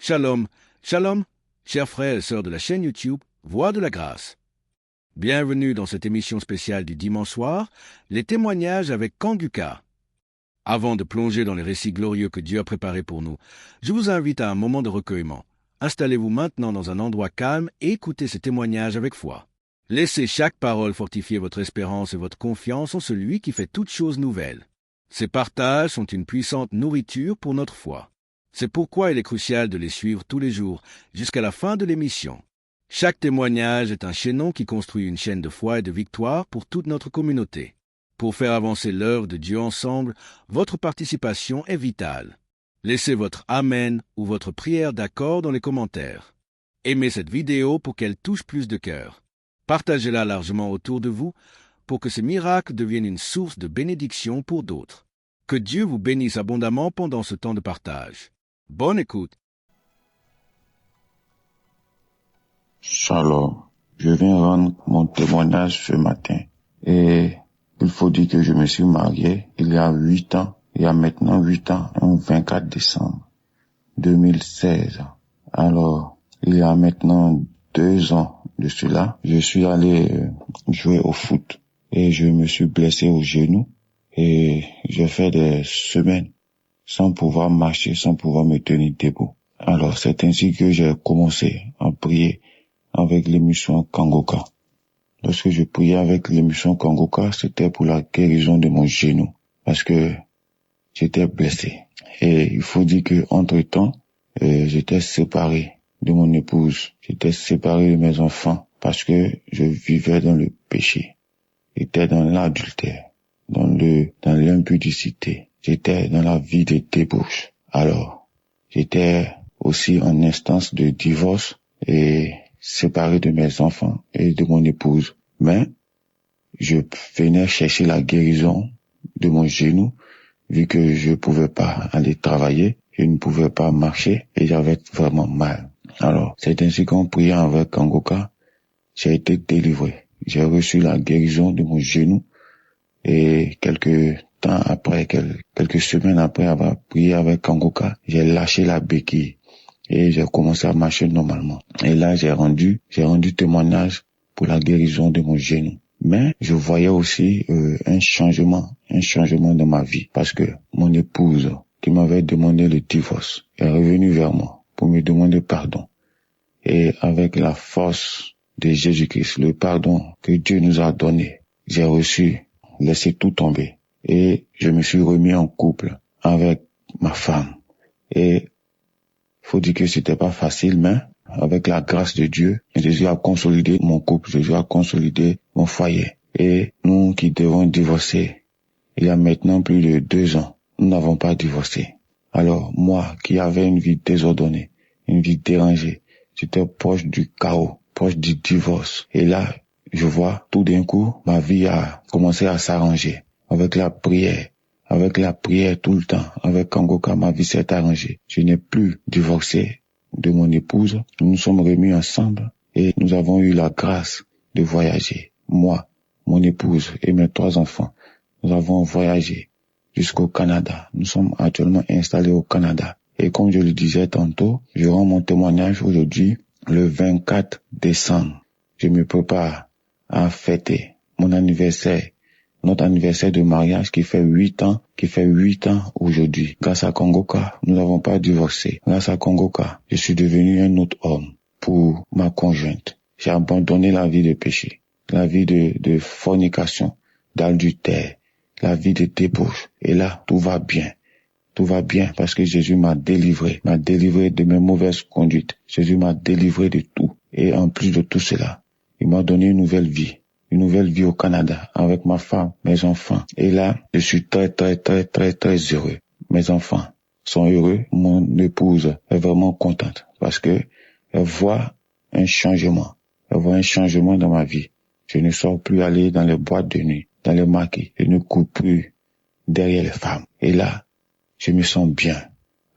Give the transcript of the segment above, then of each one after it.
Shalom, shalom, chers frères et sœurs de la chaîne YouTube Voix de la Grâce. Bienvenue dans cette émission spéciale du dimanche soir, les témoignages avec Kanguka. Avant de plonger dans les récits glorieux que Dieu a préparés pour nous, je vous invite à un moment de recueillement. Installez-vous maintenant dans un endroit calme et écoutez ces témoignages avec foi. Laissez chaque parole fortifier votre espérance et votre confiance en celui qui fait toutes choses nouvelles. Ces partages sont une puissante nourriture pour notre foi. C'est pourquoi il est crucial de les suivre tous les jours, jusqu'à la fin de l'émission. Chaque témoignage est un chaînon qui construit une chaîne de foi et de victoire pour toute notre communauté. Pour faire avancer l'œuvre de Dieu ensemble, votre participation est vitale. Laissez votre Amen ou votre prière d'accord dans les commentaires. Aimez cette vidéo pour qu'elle touche plus de cœurs. Partagez-la largement autour de vous pour que ce miracle devienne une source de bénédiction pour d'autres. Que Dieu vous bénisse abondamment pendant ce temps de partage. Bonne écoute. Shalom. Je viens rendre mon témoignage ce matin. Et il faut dire que je me suis marié il y a 8 ans. Il y a maintenant 8 ans, le 24 décembre 2016. Alors, il y a maintenant 2 ans de cela, je suis allé jouer au foot. Et je me suis blessé au genou. Et j'ai fait des semaines sans pouvoir marcher, sans pouvoir me tenir debout. Alors, c'est ainsi que j'ai commencé à prier avec l'émission Kanguka. Lorsque je priais avec l'émission Kanguka, c'était pour la guérison de mon genou, parce que j'étais blessé. Et il faut dire que entre-temps, j'étais séparé de mon épouse. J'étais séparé de mes enfants, parce que je vivais dans le péché. J'étais dans l'adultère, dans l'impudicité. J'étais dans la vie de débauche. Alors, j'étais aussi en instance de divorce et séparé de mes enfants et de mon épouse. Mais je venais chercher la guérison de mon genou, vu que je pouvais pas aller travailler, je ne pouvais pas marcher et j'avais vraiment mal. Alors, c'est ainsi qu'en priant avec Kanguka, j'ai été délivré. J'ai reçu la guérison de mon genou et quelques semaines après avoir prié avec Kanguka, j'ai lâché la béquille et j'ai commencé à marcher normalement. Et là, j'ai rendu témoignage pour la guérison de mon genou. Mais je voyais aussi un changement dans ma vie, parce que mon épouse qui m'avait demandé le divorce est revenue vers moi pour me demander pardon. Et avec la force de Jésus-Christ, le pardon que Dieu nous a donné, j'ai laissé tout tomber. Et je me suis remis en couple avec ma femme. Et faut dire que c'était pas facile, mais avec la grâce de Dieu, Jésus a consolidé mon couple, Jésus a consolidé mon foyer. Et nous qui devons divorcer, il y a maintenant plus de 2 ans, nous n'avons pas divorcé. Alors moi qui avais une vie désordonnée, une vie dérangée, j'étais proche du chaos, proche du divorce. Et là, je vois tout d'un coup, ma vie a commencé à s'arranger. Avec la prière tout le temps, avec Kanguka, ma vie s'est arrangée. Je n'ai plus divorcé de mon épouse. Nous nous sommes remis ensemble et nous avons eu la grâce de voyager. Moi, mon épouse et mes 3 enfants, nous avons voyagé jusqu'au Canada. Nous sommes actuellement installés au Canada. Et comme je le disais tantôt, je rends mon témoignage aujourd'hui, le 24 décembre. Je me prépare à fêter mon anniversaire. Notre anniversaire de mariage qui fait 8 ans aujourd'hui. Grâce à Kanguka, nous n'avons pas divorcé. Grâce à Kanguka, je suis devenu un autre homme pour ma conjointe. J'ai abandonné la vie de péché, la vie de fornication, d'adultère, la vie de débauche. Et là, tout va bien. Tout va bien parce que Jésus m'a délivré de mes mauvaises conduites. Jésus m'a délivré de tout. Et en plus de tout cela, il m'a donné une nouvelle vie au Canada, avec ma femme, mes enfants. Et là, je suis très, très, très, très, très heureux. Mes enfants sont heureux. Mon épouse est vraiment contente parce que elle voit un changement. Elle voit un changement dans ma vie. Je ne sors plus aller dans les boîtes de nuit, dans les maquis. Je ne cours plus derrière les femmes. Et là, je me sens bien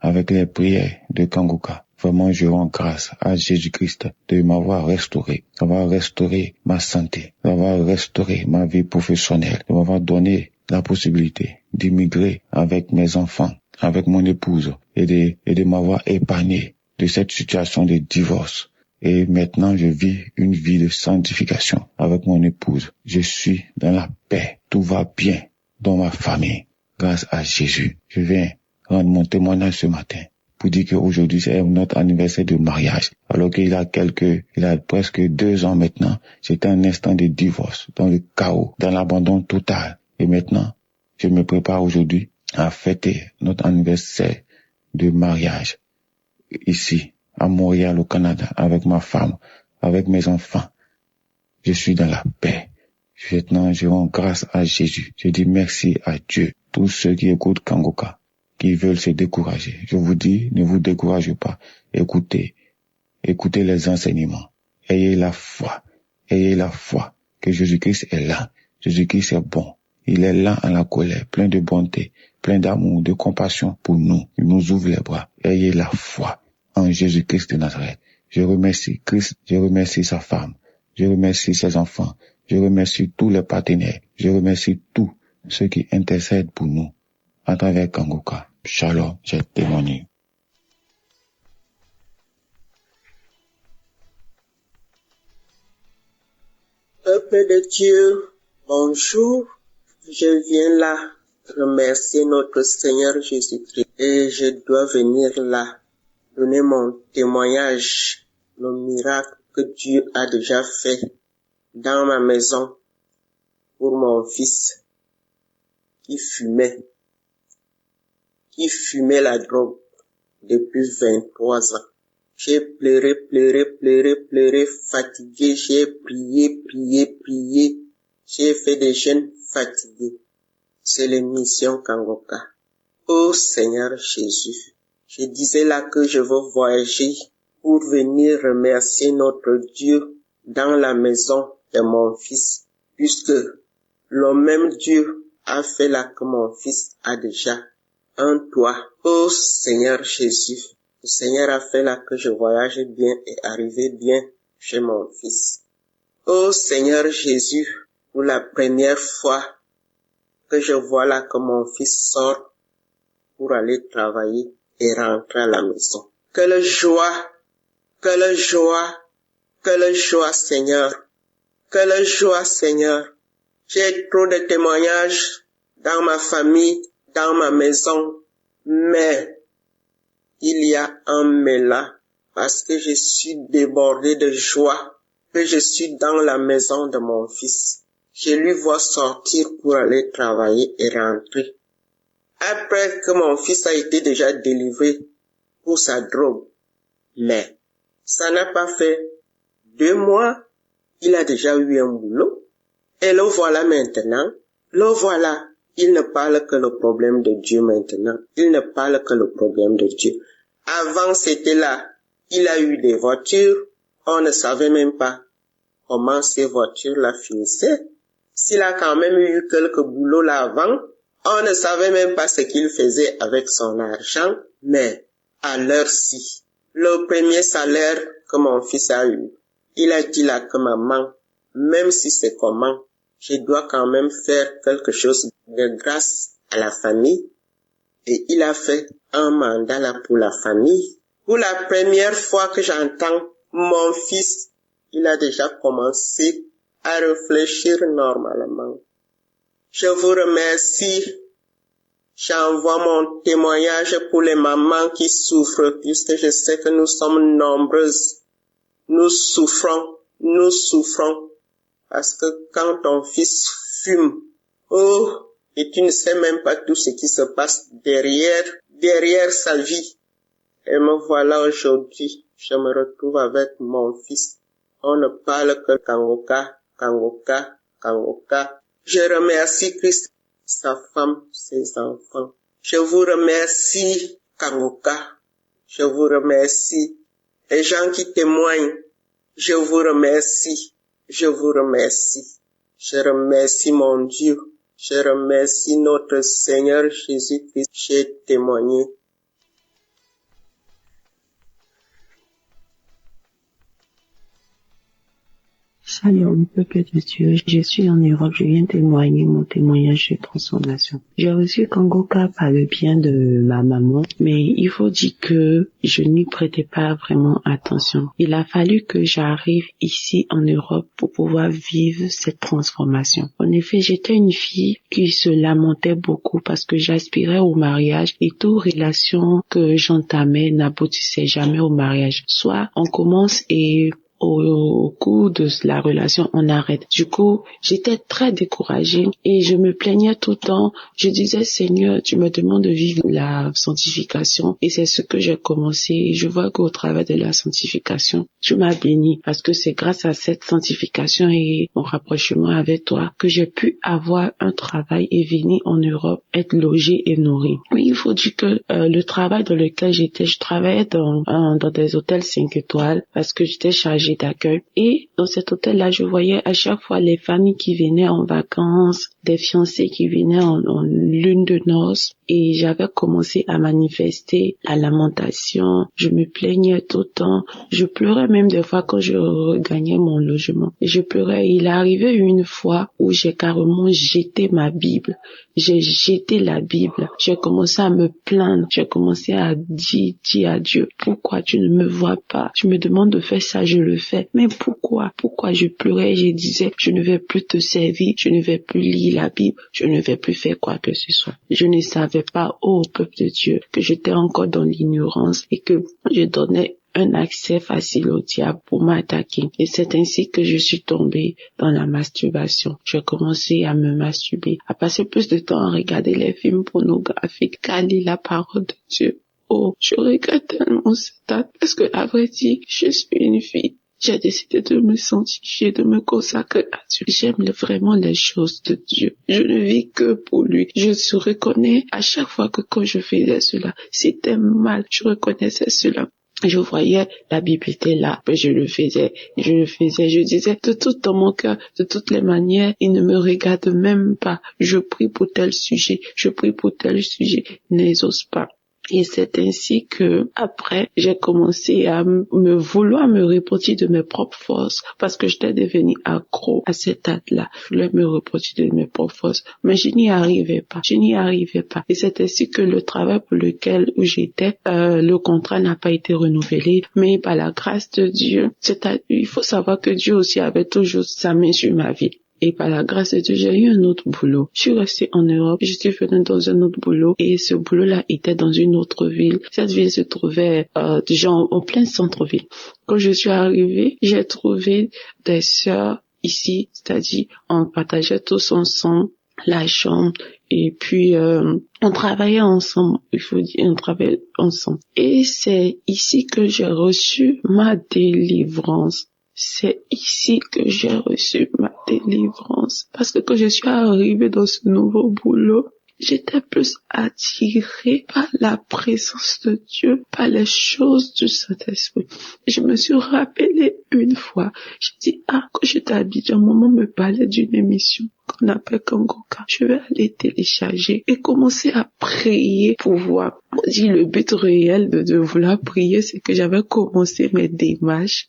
avec les prières de Kanguka. Vraiment, je rends grâce à Jésus-Christ de m'avoir restauré, d'avoir restauré ma santé, d'avoir restauré ma vie professionnelle, de m'avoir donné la possibilité d'immigrer avec mes enfants, avec mon épouse et de m'avoir épargné de cette situation de divorce. Et maintenant, je vis une vie de sanctification avec mon épouse. Je suis dans la paix. Tout va bien dans ma famille grâce à Jésus. Je viens rendre mon témoignage ce matin pour dire qu'aujourd'hui, c'est notre anniversaire de mariage. Alors qu'il a presque 2 ans maintenant, c'était un instant de divorce, dans le chaos, dans l'abandon total. Et maintenant, je me prépare aujourd'hui à fêter notre anniversaire de mariage ici, à Montréal, au Canada, avec ma femme, avec mes enfants. Je suis dans la paix. Maintenant, je rends grâce à Jésus. Je dis merci à Dieu. Tous ceux qui écoutent Kangoka, qui veulent se décourager, je vous dis, ne vous découragez pas. Écoutez les enseignements. Ayez la foi que Jésus-Christ est là. Jésus-Christ est bon. Il est là en la colère, plein de bonté, plein d'amour, de compassion pour nous. Il nous ouvre les bras. Ayez la foi en Jésus-Christ de Nazareth. Je remercie Christ, je remercie sa femme, je remercie ses enfants, je remercie tous les partenaires, je remercie tous ceux qui intercèdent pour nous à travers Kangoka. Shalom, j'ai témoigné. Peuple de Dieu, bonjour. Je viens là remercier notre Seigneur Jésus-Christ et je dois venir là donner mon témoignage, le miracle que Dieu a déjà fait dans ma maison pour mon fils qui fumait la drogue depuis 23 ans. J'ai pleuré, fatigué, j'ai prié, j'ai fait des jeûnes fatigués. C'est l'émission Kangoka. Oh Seigneur Jésus, je disais là que je veux voyager pour venir remercier notre Dieu dans la maison de mon fils, puisque le même Dieu a fait là que mon fils a déjà un toit. Oh Seigneur Jésus, le Seigneur a fait là que je voyage bien et arrive bien chez mon fils. Oh Seigneur Jésus, pour la première fois que je vois là que mon fils sort pour aller travailler et rentrer à la maison. Quelle joie, Seigneur. Quelle joie, Seigneur. J'ai trop de témoignages dans ma famille, dans ma maison, mais il y a un mais là, parce que je suis débordé de joie, que je suis dans la maison de mon fils. Je lui vois sortir pour aller travailler et rentrer. Après que mon fils a été déjà délivré pour sa drogue. Mais ça n'a pas fait 2 mois, il a déjà eu un boulot. Et le voilà maintenant, il ne parle que le problème de Dieu maintenant. Il ne parle que le problème de Dieu. Avant c'était là, il a eu des voitures, on ne savait même pas comment ces voitures-là finissaient. S'il a quand même eu quelques boulots là avant, on ne savait même pas ce qu'il faisait avec son argent, mais à l'heure-ci, le premier salaire que mon fils a eu, il a dit là que maman, même si c'est comment, je dois quand même faire quelque chose de grâce à la famille. Et il a fait un mandat là pour la famille. Pour la première fois que j'entends mon fils, il a déjà commencé à réfléchir normalement. Je vous remercie. J'envoie mon témoignage pour les mamans qui souffrent, puisque je sais que nous sommes nombreuses. Nous souffrons, parce que quand ton fils fume, et tu ne sais même pas tout ce qui se passe derrière sa vie. Et me voilà aujourd'hui, je me retrouve avec mon fils. On ne parle que Kangoka. Je remercie Christ, sa femme, ses enfants. Je vous remercie, Kangoka. Je vous remercie. Les gens qui témoignent, je vous remercie. Je remercie mon Dieu. Je remercie notre Seigneur Jésus-Christ. J'ai témoigné. Salut, peuple de Dieu. Je suis en Europe. Je viens témoigner mon témoignage de transformation. J'ai reçu Kangoka par le bien de ma maman, mais il faut dire que je n'y prêtais pas vraiment attention. Il a fallu que j'arrive ici en Europe pour pouvoir vivre cette transformation. En effet, j'étais une fille qui se lamentait beaucoup parce que j'aspirais au mariage et toute relation que j'entamais n'aboutissait jamais au mariage. Soit on commence et au cours de la relation, on arrête. Du coup, j'étais très découragée et je me plaignais tout le temps. Je disais, Seigneur, tu me demandes de vivre la sanctification et c'est ce que j'ai commencé. Et je vois qu'au travers de la sanctification, tu m'as béni parce que c'est grâce à cette sanctification et mon rapprochement avec toi que j'ai pu avoir un travail et venir en Europe, être logée et nourrie. Oui, il faut dire que le travail dans lequel j'étais, je travaillais dans des hôtels 5 étoiles parce que j'étais chargée d'accueil. Et dans cet hôtel-là, je voyais à chaque fois les familles qui venaient en vacances, des fiancés qui venaient en lune de noces. Et j'avais commencé à manifester la lamentation. Je me plaignais tout le temps. Je pleurais même des fois quand je regagnais mon logement. Et je pleurais. Il est arrivé une fois où j'ai carrément jeté ma Bible. J'ai jeté la Bible. J'ai commencé à me plaindre. J'ai commencé à dire à Dieu, pourquoi tu ne me vois pas? Tu me demandes de faire ça, je le fais. Mais pourquoi? Pourquoi je pleurais? Je disais, je ne vais plus te servir. Je ne vais plus lire la Bible. Je ne vais plus faire quoi que ce soit. Je ne savais pas, ô peuple de Dieu, que j'étais encore dans l'ignorance et que je donnais un accès facile au diable pour m'attaquer. Et c'est ainsi que je suis tombée dans la masturbation. J'ai commencé à me masturber, à passer plus de temps à regarder les films pornographiques qu'à lire la parole de Dieu. Oh, je regrette tellement cette date parce que, à vrai dire, je suis une fille. J'ai décidé de me sanctifier, de me consacrer à Dieu. J'aime vraiment les choses de Dieu. Je ne vis que pour lui. Je se reconnais à chaque fois que quand je faisais cela, c'était mal. Je reconnaissais cela. Je voyais, la Bible était là, mais je le faisais, je disais, de tout dans mon cœur, de toutes les manières, il ne me regarde même pas. Je prie pour tel sujet, n'exauce pas. Et c'est ainsi que, après, j'ai commencé à vouloir me repentir de mes propres forces, parce que j'étais devenue accro à cette date-là. Je voulais me repentir de mes propres forces, mais je n'y arrivais pas. Et c'est ainsi que le travail pour lequel j'étais, le contrat n'a pas été renouvelé, mais par la grâce de Dieu, il faut savoir que Dieu aussi avait toujours sa main sur ma vie. Et par la grâce de Dieu, j'ai eu un autre boulot. Je suis restée en Europe, je suis venue dans un autre boulot et ce boulot-là était dans une autre ville. Cette ville se trouvait déjà en plein centre-ville. Quand je suis arrivée, j'ai trouvé des sœurs ici, c'est-à-dire on partageait tous ensemble la chambre et puis on travaillait ensemble, on travaillait ensemble. Et c'est ici que j'ai reçu ma délivrance. C'est ici que j'ai reçu ma délivrance. Parce que quand je suis arrivée dans ce nouveau boulot, j'étais plus attirée par la présence de Dieu, par les choses du Saint-Esprit. Je me suis rappelée une fois, j'ai dit, quand j'étais à Abidjan, maman me parlait d'une émission qu'on appelle Kangoka. Je vais aller télécharger et commencer à prier pour voir. Moi, dit le but réel de vouloir prier, c'est que j'avais commencé mes démarches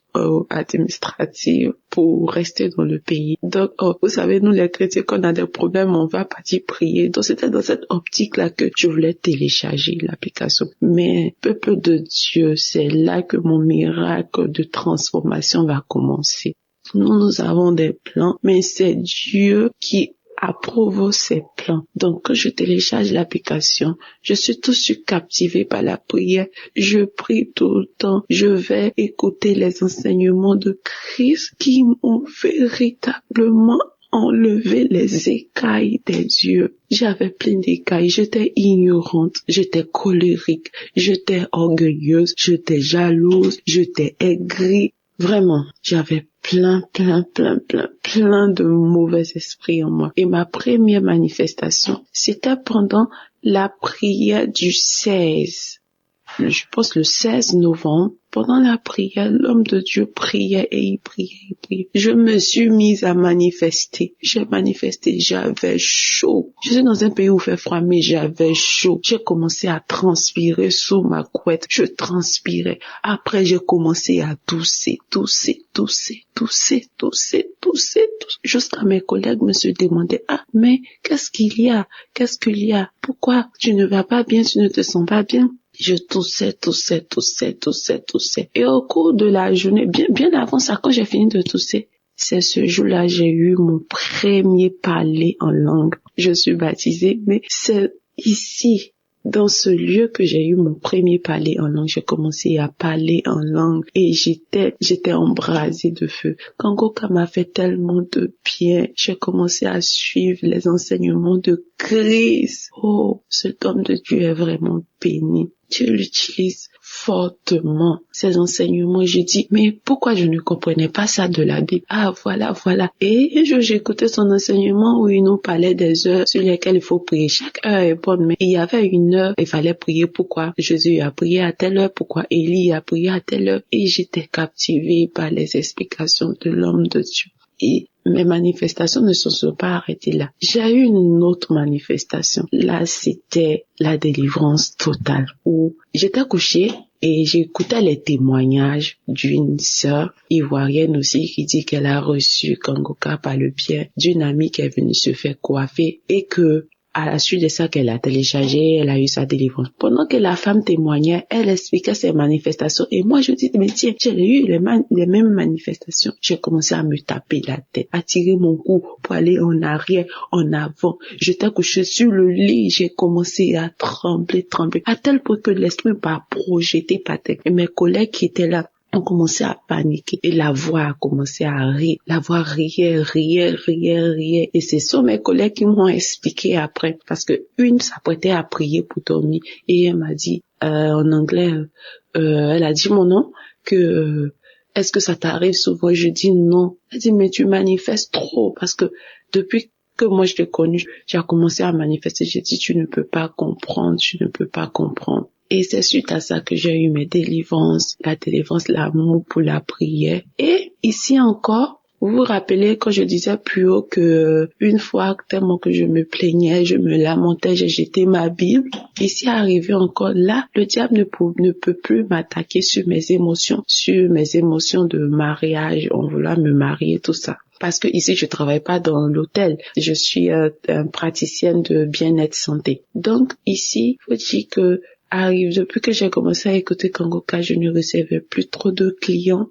administratives pour rester dans le pays. Donc, vous savez, nous les chrétiens, quand on a des problèmes, on va partir prier. Donc, c'était dans cette optique-là que je voulais télécharger l'application. Mais, peuple de Dieu, c'est là que mon miracle de transformation va commencer. Nous avons des plans, mais c'est Dieu qui approuve ces plans. Donc, quand je télécharge l'application, je suis tout de suite captivée par la prière. Je prie tout le temps. Je vais écouter les enseignements de Christ qui m'ont véritablement enlevé les écailles des yeux. J'avais plein d'écailles. J'étais ignorante. J'étais colérique. J'étais orgueilleuse. J'étais jalouse. J'étais aigrie. Vraiment, j'avais plein de mauvais esprits en moi. Et ma première manifestation, c'était pendant la prière du 16. je pense le 16 novembre, pendant la prière, l'homme de Dieu priait et il priait. Je me suis mise à manifester. J'ai manifesté, j'avais chaud. Je suis dans un pays où il fait froid, mais j'avais chaud. J'ai commencé à transpirer sous ma couette. Je transpirais. Après, j'ai commencé à tousser. Jusqu'à mes collègues me se demandaient, mais qu'est-ce qu'il y a? Pourquoi tu ne vas pas bien, tu ne te sens pas bien? Je toussais. Et au cours de la journée, bien avant ça, quand j'ai fini de tousser, c'est ce jour-là, j'ai eu mon premier parler en langue. Je suis baptisée, mais c'est ici, dans ce lieu que j'ai eu mon premier parler en langue. J'ai commencé à parler en langue et j'étais embrasée de feu. Kangoka m'a fait tellement de bien. J'ai commencé à suivre les enseignements de Christ. Oh, cet homme de Dieu est vraiment béni. Dieu l'utilise fortement, ces enseignements. J'ai dit, mais pourquoi je ne comprenais pas ça de la Bible? Ah, voilà. Et j'écoutais son enseignement où il nous parlait des heures sur lesquelles il faut prier. Chaque heure est bonne, mais il y avait une heure, il fallait prier. Pourquoi Jésus a prié à telle heure? Pourquoi Élie a prié à telle heure? Et j'étais captivée par les explications de l'homme de Dieu. Et mes manifestations ne se sont pas arrêtées là. J'ai eu une autre manifestation. Là, c'était la délivrance totale où j'étais couchée et j'écoutais les témoignages d'une sœur ivoirienne aussi qui dit qu'elle a reçu Kangoka par le biais d'une amie qui est venue se faire coiffer et que à la suite de ça qu'elle a téléchargé, elle a eu sa délivrance. Pendant que la femme témoignait, elle expliquait ses manifestations. Et moi, je dis, mais tiens, j'ai eu les mêmes manifestations. J'ai commencé à me taper la tête, à tirer mon cou pour aller en arrière, en avant. J'étais couchée sur le lit, j'ai commencé à trembler, à tel point que l'esprit m'a projeté par terre. Et mes collègues qui étaient là, on commençait à paniquer et la voix a commencé à rire. La voix riait. Et ce sont mes collègues qui m'ont expliqué après parce que une s'apprêtait à prier pour dormir et elle m'a dit en anglais, elle a dit mon nom que est-ce que ça t'arrive souvent? Je dis non. Elle dit mais tu manifestes trop parce que depuis que moi je t'ai connu, j'ai commencé à manifester. J'ai dit tu ne peux pas comprendre. Et c'est suite à ça que j'ai eu mes délivrances, l'amour pour la prière. Et ici encore, vous vous rappelez quand je disais plus haut que une fois tellement que je me plaignais, je me lamentais, j'ai jeté ma Bible. Ici arrivé encore là, le diable ne peut plus m'attaquer sur mes émotions de mariage, on voulait me marier, tout ça. Parce que ici, je travaille pas dans l'hôtel. Je suis praticienne de bien-être santé. Donc ici, faut dire que depuis que j'ai commencé à écouter Kangoka, je ne recevais plus trop de clients.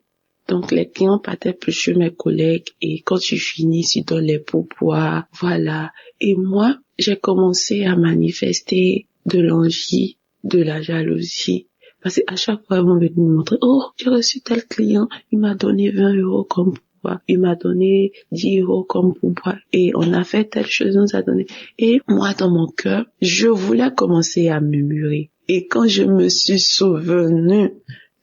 Donc, les clients partaient plus chez mes collègues et quand je finis, je donne les pourboires. Voilà. Et moi, j'ai commencé à manifester de l'envie, de la jalousie. Parce qu'à chaque fois, ils vont venir me montrer, oh, j'ai reçu tel client, il m'a donné 20 € comme pourboire. Il m'a donné 10 € comme pourboire. Et on a fait telle chose, on nous a donné. Et moi, dans mon cœur, je voulais commencer à murmurer. Et quand je me suis souvenue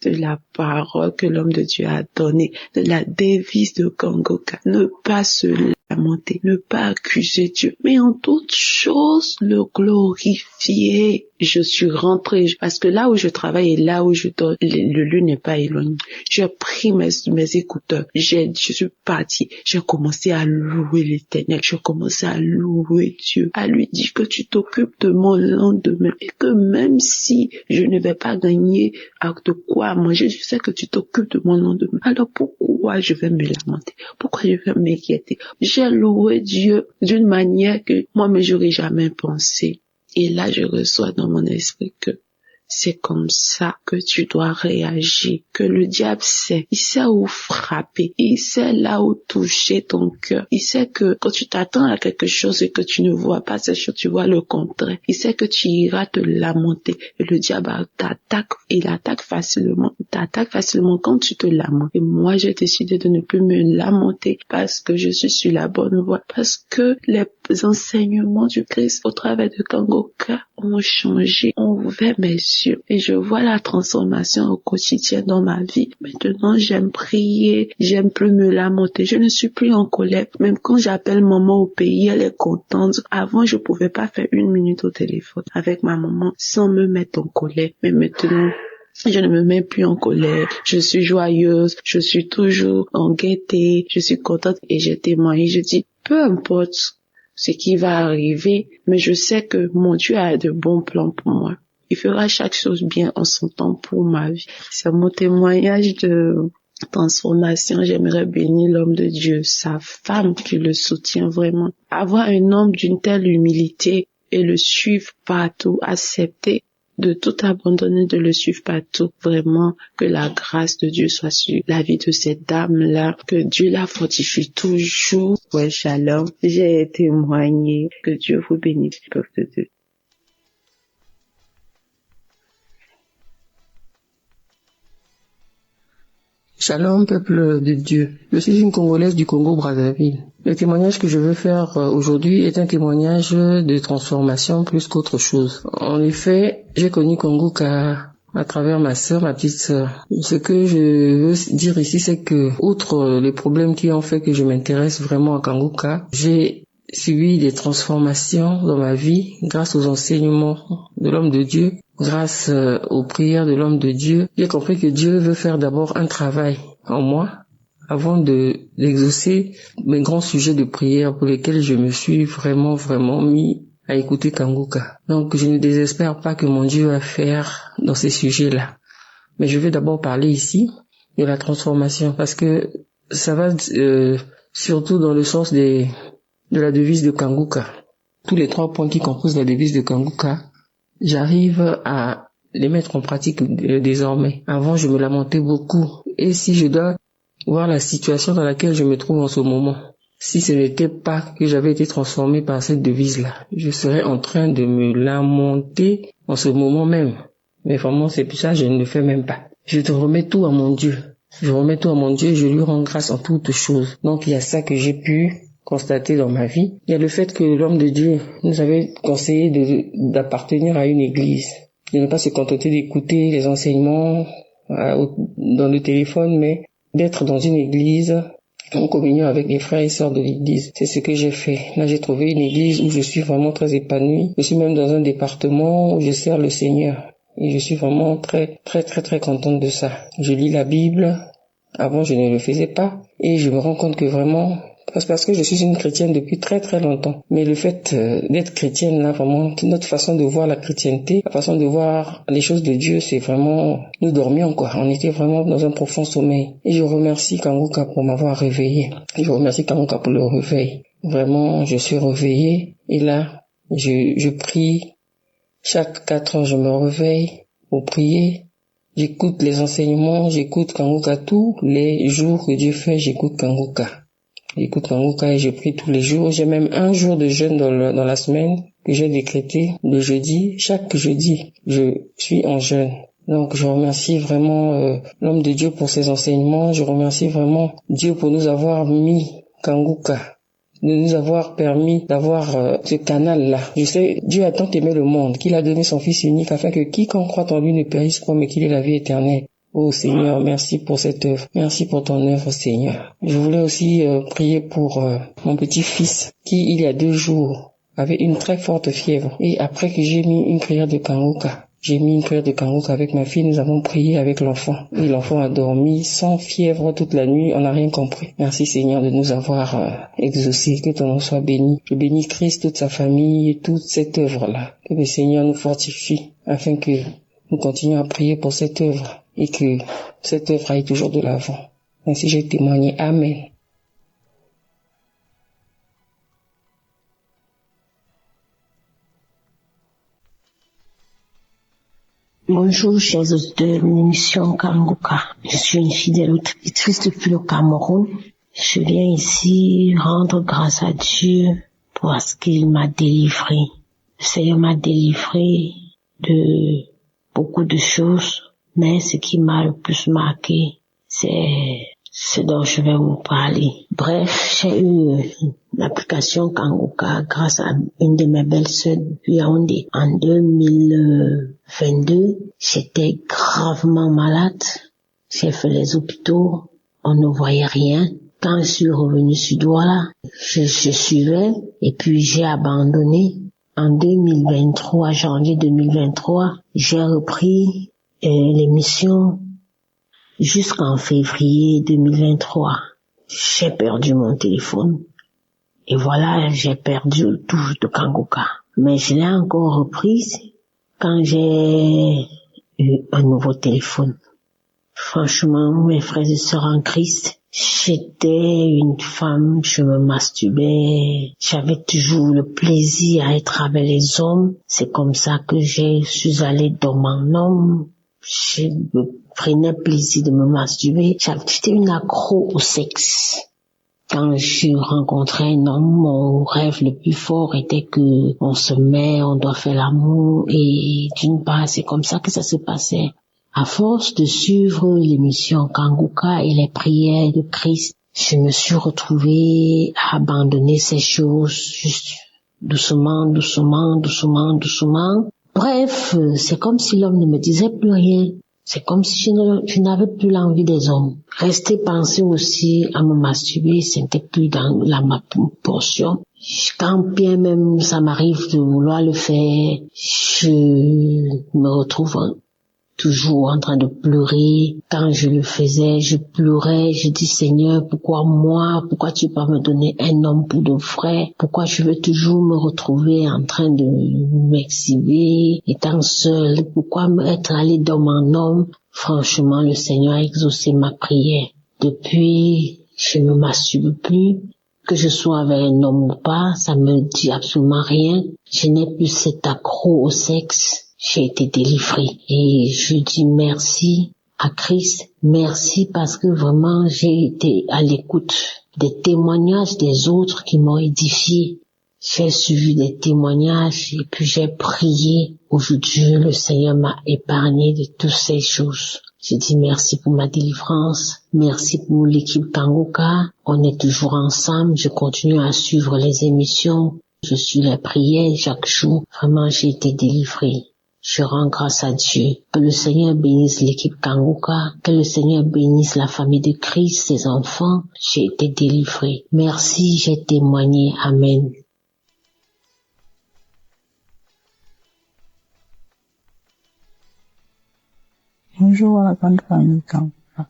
de la parole que l'homme de Dieu a donnée, de la devise de Kangoka, ne pas se lamenter, ne pas accuser Dieu, mais en toute chose le glorifier. Je suis rentrée, parce que là où je travaille et là où je dors, le lieu n'est pas éloigné. J'ai pris mes écouteurs, je suis partie, j'ai commencé à louer l'Éternel, j'ai commencé à louer Dieu, à lui dire que tu t'occupes de mon lendemain et que même si je ne vais pas gagner de quoi manger, je sais que tu t'occupes de mon lendemain. Alors pourquoi je vais me lamenter? Pourquoi je vais m'inquiéter? J'ai loué Dieu d'une manière que moi-même j'aurais jamais pensé. Et là, je reçois dans mon esprit que c'est comme ça que tu dois réagir, que le diable sait. Il sait où frapper, il sait là où toucher ton cœur. Il sait que quand tu t'attends à quelque chose et que tu ne vois pas cette chose, tu vois le contraire. Il sait que tu iras te lamenter. Et le diable il attaque facilement. Il t'attaque facilement quand tu te lamentes. Et moi, j'ai décidé de ne plus me lamenter parce que je suis sur la bonne voie. Parce que les enseignements du Christ au travers de Kangoka ont changé, ont ouvert mes transformation et je vois la transformation au quotidien dans ma vie. Maintenant, j'aime prier, j'aime plus me lamenter, je ne suis plus en colère. Même quand j'appelle maman au pays, elle est contente. Avant, je pouvais pas faire 1 minute au téléphone avec ma maman sans me mettre en colère. Mais maintenant, je ne me mets plus en colère, je suis joyeuse, je suis toujours en gaieté, je suis contente et j'ai témoigné, je dis, peu importe ce qui va arriver, mais je sais que mon Dieu a de bons plans pour moi. Il fera chaque chose bien en son temps pour ma vie. C'est mon témoignage de transformation. J'aimerais bénir l'homme de Dieu, sa femme qui le soutient vraiment. Avoir un homme d'une telle humilité et le suivre partout, accepter de tout abandonner, de le suivre partout. Vraiment, que la grâce de Dieu soit sur la vie de cette dame-là, que Dieu la fortifie toujours. Ouais, shalom. J'ai témoigné. Que Dieu vous bénisse, peuple de Dieu. Shalom, peuple de Dieu. Je suis une Congolaise du Congo-Brazzaville. Le témoignage que je veux faire aujourd'hui est un témoignage de transformation plus qu'autre chose. En effet, j'ai connu Kanguka à travers ma sœur, ma petite sœur. Ce que je veux dire ici, c'est que, outre les problèmes qui ont fait que je m'intéresse vraiment à Kanguka, j'ai subi des transformations dans ma vie grâce aux enseignements de l'homme de Dieu. Grâce aux prières de l'homme de Dieu, j'ai compris que Dieu veut faire d'abord un travail en moi avant d'exaucer mes grands sujets de prière pour lesquels je me suis vraiment mis à écouter Kanguka. Donc je ne désespère pas que mon Dieu va faire dans ces sujets-là. Mais je vais d'abord parler ici de la transformation parce que ça va surtout dans le sens de la devise de Kanguka. Tous les 3 points qui composent la devise de Kanguka, j'arrive à les mettre en pratique désormais. Avant, je me lamentais beaucoup. Et si je dois voir la situation dans laquelle je me trouve en ce moment, si ce n'était pas que j'avais été transformé par cette devise-là, je serais en train de me lamenter en ce moment même. Mais vraiment, c'est pour ça que je ne le fais même pas. Je te remets tout à mon Dieu. Je remets tout à mon Dieu et je lui rends grâce en toutes choses. Donc, il y a ça que j'ai pu constaté dans ma vie. Il y a le fait que l'homme de Dieu nous avait conseillé d'appartenir à une église, de ne pas se contenter d'écouter les enseignements dans le téléphone, mais d'être dans une église en communion avec les frères et sœurs de l'église. C'est ce que j'ai fait. Là, j'ai trouvé une église où je suis vraiment très épanouie. Je suis même dans un département où je sers le Seigneur. Et je suis vraiment très contente de ça. Je lis la Bible. Avant, je ne le faisais pas. Et je me rends compte que vraiment, parce que je suis une chrétienne depuis très longtemps. Mais le fait d'être chrétienne, là, vraiment, notre façon de voir la chrétienté, la façon de voir les choses de Dieu, c'est vraiment, nous dormions, quoi. On était vraiment dans un profond sommeil. Et je remercie Kanguka pour m'avoir réveillé. Je remercie Kanguka pour le réveil. Vraiment, je suis réveillé. Et là, je prie. Chaque 4 heures, je me réveille pour prier. J'écoute les enseignements, j'écoute Kanguka tous les jours que Dieu fait, j'écoute Kanguka. J'écoute Kanguka et je prie tous les jours. J'ai même un jour de jeûne dans la semaine que j'ai décrété, le jeudi. Chaque jeudi, je suis en jeûne. Donc je remercie vraiment l'homme de Dieu pour ses enseignements. Je remercie vraiment Dieu pour nous avoir mis Kanguka, de nous avoir permis d'avoir ce canal-là. Je sais, Dieu a tant aimé le monde qu'il a donné son Fils unique afin que quiconque croit en lui ne périsse pas, mais qu'il ait la vie éternelle. Oh Seigneur, merci pour cette œuvre. Merci pour ton œuvre, Seigneur. Je voulais aussi prier pour mon petit-fils qui, il y a 2 jours, avait une très forte fièvre. Et après que j'ai mis une prière de Kanguka, avec ma fille, nous avons prié avec l'enfant. Et l'enfant a dormi sans fièvre toute la nuit, on n'a rien compris. Merci Seigneur de nous avoir exaucés, que ton nom soit béni. Je bénis Christ, toute sa famille et toute cette œuvre-là. Que le Seigneur nous fortifie afin que nous continuions à prier pour cette œuvre et que cette œuvre aille toujours de l'avant. Ainsi j'ai témoigné. Amen. Bonjour, chers auditeurs de l'émission Kanguka. Je suis une fidèle auditrice depuis le Cameroun. Je viens ici rendre grâce à Dieu pour ce qu'il m'a délivré. Le Seigneur m'a délivré de beaucoup de choses, mais ce qui m'a le plus marqué, c'est ce dont je vais vous parler. Bref, j'ai eu l'application Kanguka grâce à une de mes belles sœurs depuis Yaoundé. En 2022, j'étais gravement malade. J'ai fait les hôpitaux, on ne voyait rien. Quand je suis revenue sur Douala, je suivais et puis j'ai abandonné. En 2023, janvier 2023, j'ai repris l'émission jusqu'en février 2023. J'ai perdu mon téléphone. Et voilà, j'ai perdu le touche de Kanguka. Mais je l'ai encore reprise quand j'ai eu un nouveau téléphone. Franchement, mes frères et sœurs en Christ, j'étais une femme, je me masturbais, j'avais toujours le plaisir à être avec les hommes. C'est comme ça que je suis allée dans mon homme. Je me prenais plaisir de me masturber. J'étais une accro au sexe. Quand je rencontrais un homme, mon rêve le plus fort était que on se met, on doit faire l'amour et d'une part, c'est comme ça que ça se passait. À force de suivre l'émission Kanguka et les prières de Christ, je me suis retrouvée à abandonner ces choses juste doucement. Bref, c'est comme si l'homme ne me disait plus rien. C'est comme si je n'avais plus l'envie des hommes. Rester penser aussi à me masturber, c'était plus dans ma portion. Quand bien même ça m'arrive de vouloir le faire, je me retrouve toujours en train de pleurer. Quand je le faisais, je pleurais, je dis Seigneur, pourquoi moi? Pourquoi tu vas me donner un homme pour de vrai? Pourquoi je veux toujours me retrouver en train de m'exhiber, étant seule? Pourquoi être allé dans mon homme? Franchement, le Seigneur a exaucé ma prière. Depuis, je ne me masturbe plus. Que je sois avec un homme ou pas, ça me dit absolument rien. Je n'ai plus cet accro au sexe. J'ai été délivrée et je dis merci à Christ, merci parce que vraiment j'ai été à l'écoute des témoignages des autres qui m'ont édifié. J'ai suivi des témoignages et puis j'ai prié. Aujourd'hui, le Seigneur m'a épargné de toutes ces choses. Je dis merci pour ma délivrance, merci pour l'équipe Kanguka. On est toujours ensemble, je continue à suivre les émissions, je suis les prières chaque jour. Vraiment, j'ai été délivrée. Je rends grâce à Dieu. Que le Seigneur bénisse l'équipe Kanguka. Que le Seigneur bénisse la famille de Christ, ses enfants. J'ai été délivrée. Merci, j'ai témoigné. Amen. Bonjour à la grande famille Kanguka.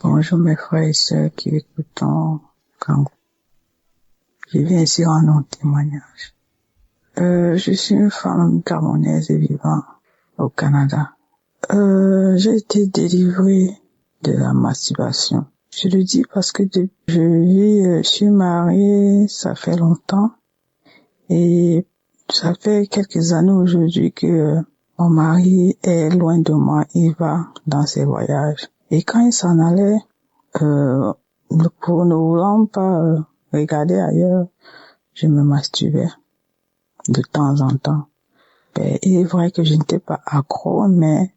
Bonjour mes frères et sœurs qui écoutent Kanguka. Je viens ici rendre un témoignage. Je suis une femme camerounaise et vivant au Canada. J'ai été délivrée de la masturbation. Je le dis parce que je suis mariée, ça fait longtemps, et ça fait quelques années aujourd'hui que mon mari est loin de moi, il va dans ses voyages. Et quand il s'en allait, ne voulant pas regarder ailleurs, je me masturbais de temps en temps. Il est vrai que je n'étais pas accro, mais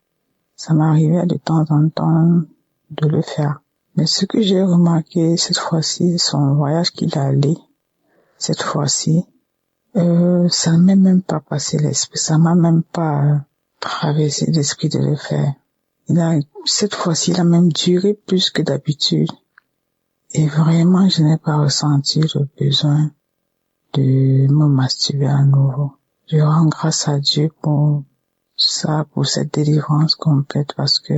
ça m'arrivait de temps en temps de le faire. Mais ce que j'ai remarqué cette fois-ci, son voyage qu'il a allé, cette fois-ci, ça ne m'est même pas passé l'esprit, ça m'a même pas traversé l'esprit de le faire. Cette fois-ci, il a même duré plus que d'habitude. Et vraiment, je n'ai pas ressenti le besoin de me masturber à nouveau. Je rends grâce à Dieu pour ça, pour cette délivrance complète, parce que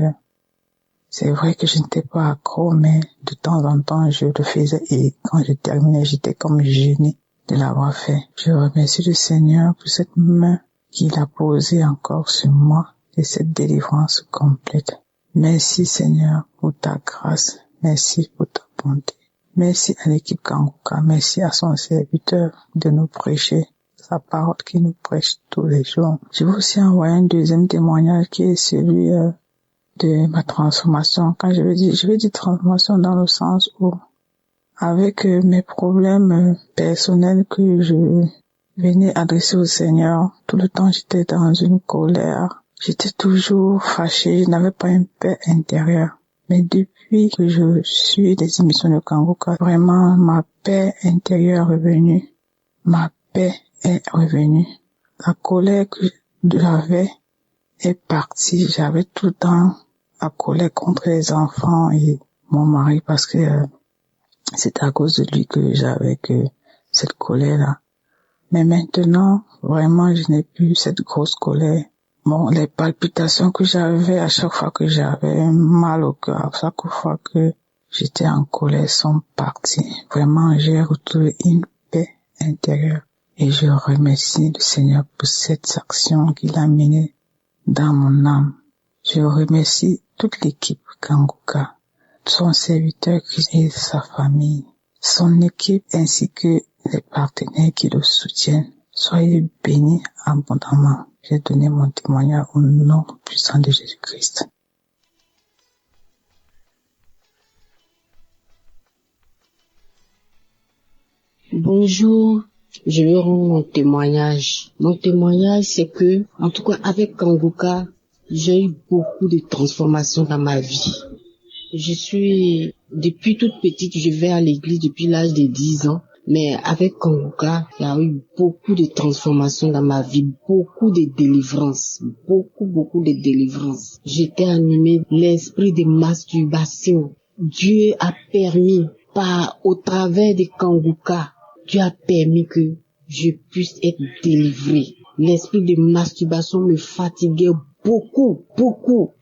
c'est vrai que je n'étais pas accro, mais de temps en temps, je le faisais et quand je terminais, j'étais comme gênée de l'avoir fait. Je remercie le Seigneur pour cette main qu'il a posée encore sur moi et cette délivrance complète. Merci Seigneur pour ta grâce, merci pour ta bonté. Merci à l'équipe Kanguka, merci à son serviteur de nous prêcher sa parole qui nous prêche tous les jours. Je veux aussi envoyer un deuxième témoignage qui est celui de ma transformation. Quand je vais dire transformation dans le sens où, avec mes problèmes personnels que je venais adresser au Seigneur, tout le temps j'étais dans une colère. J'étais toujours fâchée, je n'avais pas une paix intérieure. Mais depuis que je suis des émissions de Kanguka, vraiment, ma paix intérieure est revenue. Ma paix est revenue. La colère que j'avais est partie. J'avais tout le temps la colère contre les enfants et mon mari parce que c'est à cause de lui que j'avais cette colère-là. Mais maintenant, vraiment, je n'ai plus cette grosse colère. Bon, les palpitations que j'avais à chaque fois que j'avais mal au cœur, à chaque fois que j'étais en colère sont parties. Vraiment, j'ai retrouvé une paix intérieure. Et je remercie le Seigneur pour cette action qu'il a menée dans mon âme. Je remercie toute l'équipe Kanguka, son serviteur et sa famille, son équipe ainsi que les partenaires qui le soutiennent. Soyez bénis abondamment. J'ai donné mon témoignage au nom puissant de Jésus-Christ. Bonjour, je vais rendre mon témoignage. Mon témoignage, c'est que, en tout cas, avec Kanguka, j'ai eu beaucoup de transformations dans ma vie. Depuis toute petite, je vais à l'église depuis l'âge de 10 ans. Mais avec Kanguka, il y a eu beaucoup de transformations dans ma vie, beaucoup de délivrances, beaucoup de délivrances. J'étais animée de l'esprit de masturbation. Dieu a permis, au travers de Kanguka, Dieu a permis que je puisse être délivrée. L'esprit de masturbation me fatiguait beaucoup.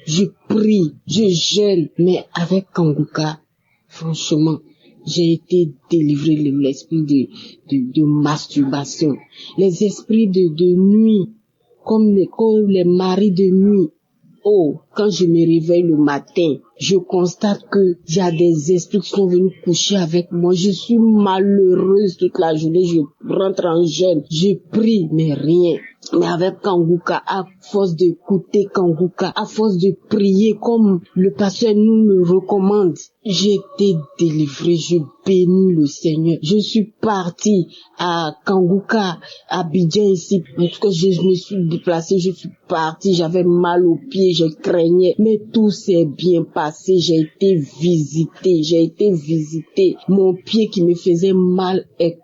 Je prie, je jeûne, mais avec Kanguka, franchement, j'ai été délivrée de l'esprit de masturbation. Les esprits de nuit, comme les maris de nuit. Oh, quand je me réveille le matin, je constate que il y a des esprits qui sont venus coucher avec moi. Je suis malheureuse toute la journée. Je rentre en jeûne. Je prie, mais rien. Mais avec Kanguka, à force d'écouter Kanguka, à force de prier comme le pasteur nous le recommande, j'ai été délivrée. Je bénis le Seigneur. Je suis partie à Kanguka, à Abidjan ici. En tout cas, je me suis déplacée, je suis partie. J'avais mal aux pieds, je craignais. Mais tout s'est bien passé. J'ai été visitée. Mon pied qui me faisait mal est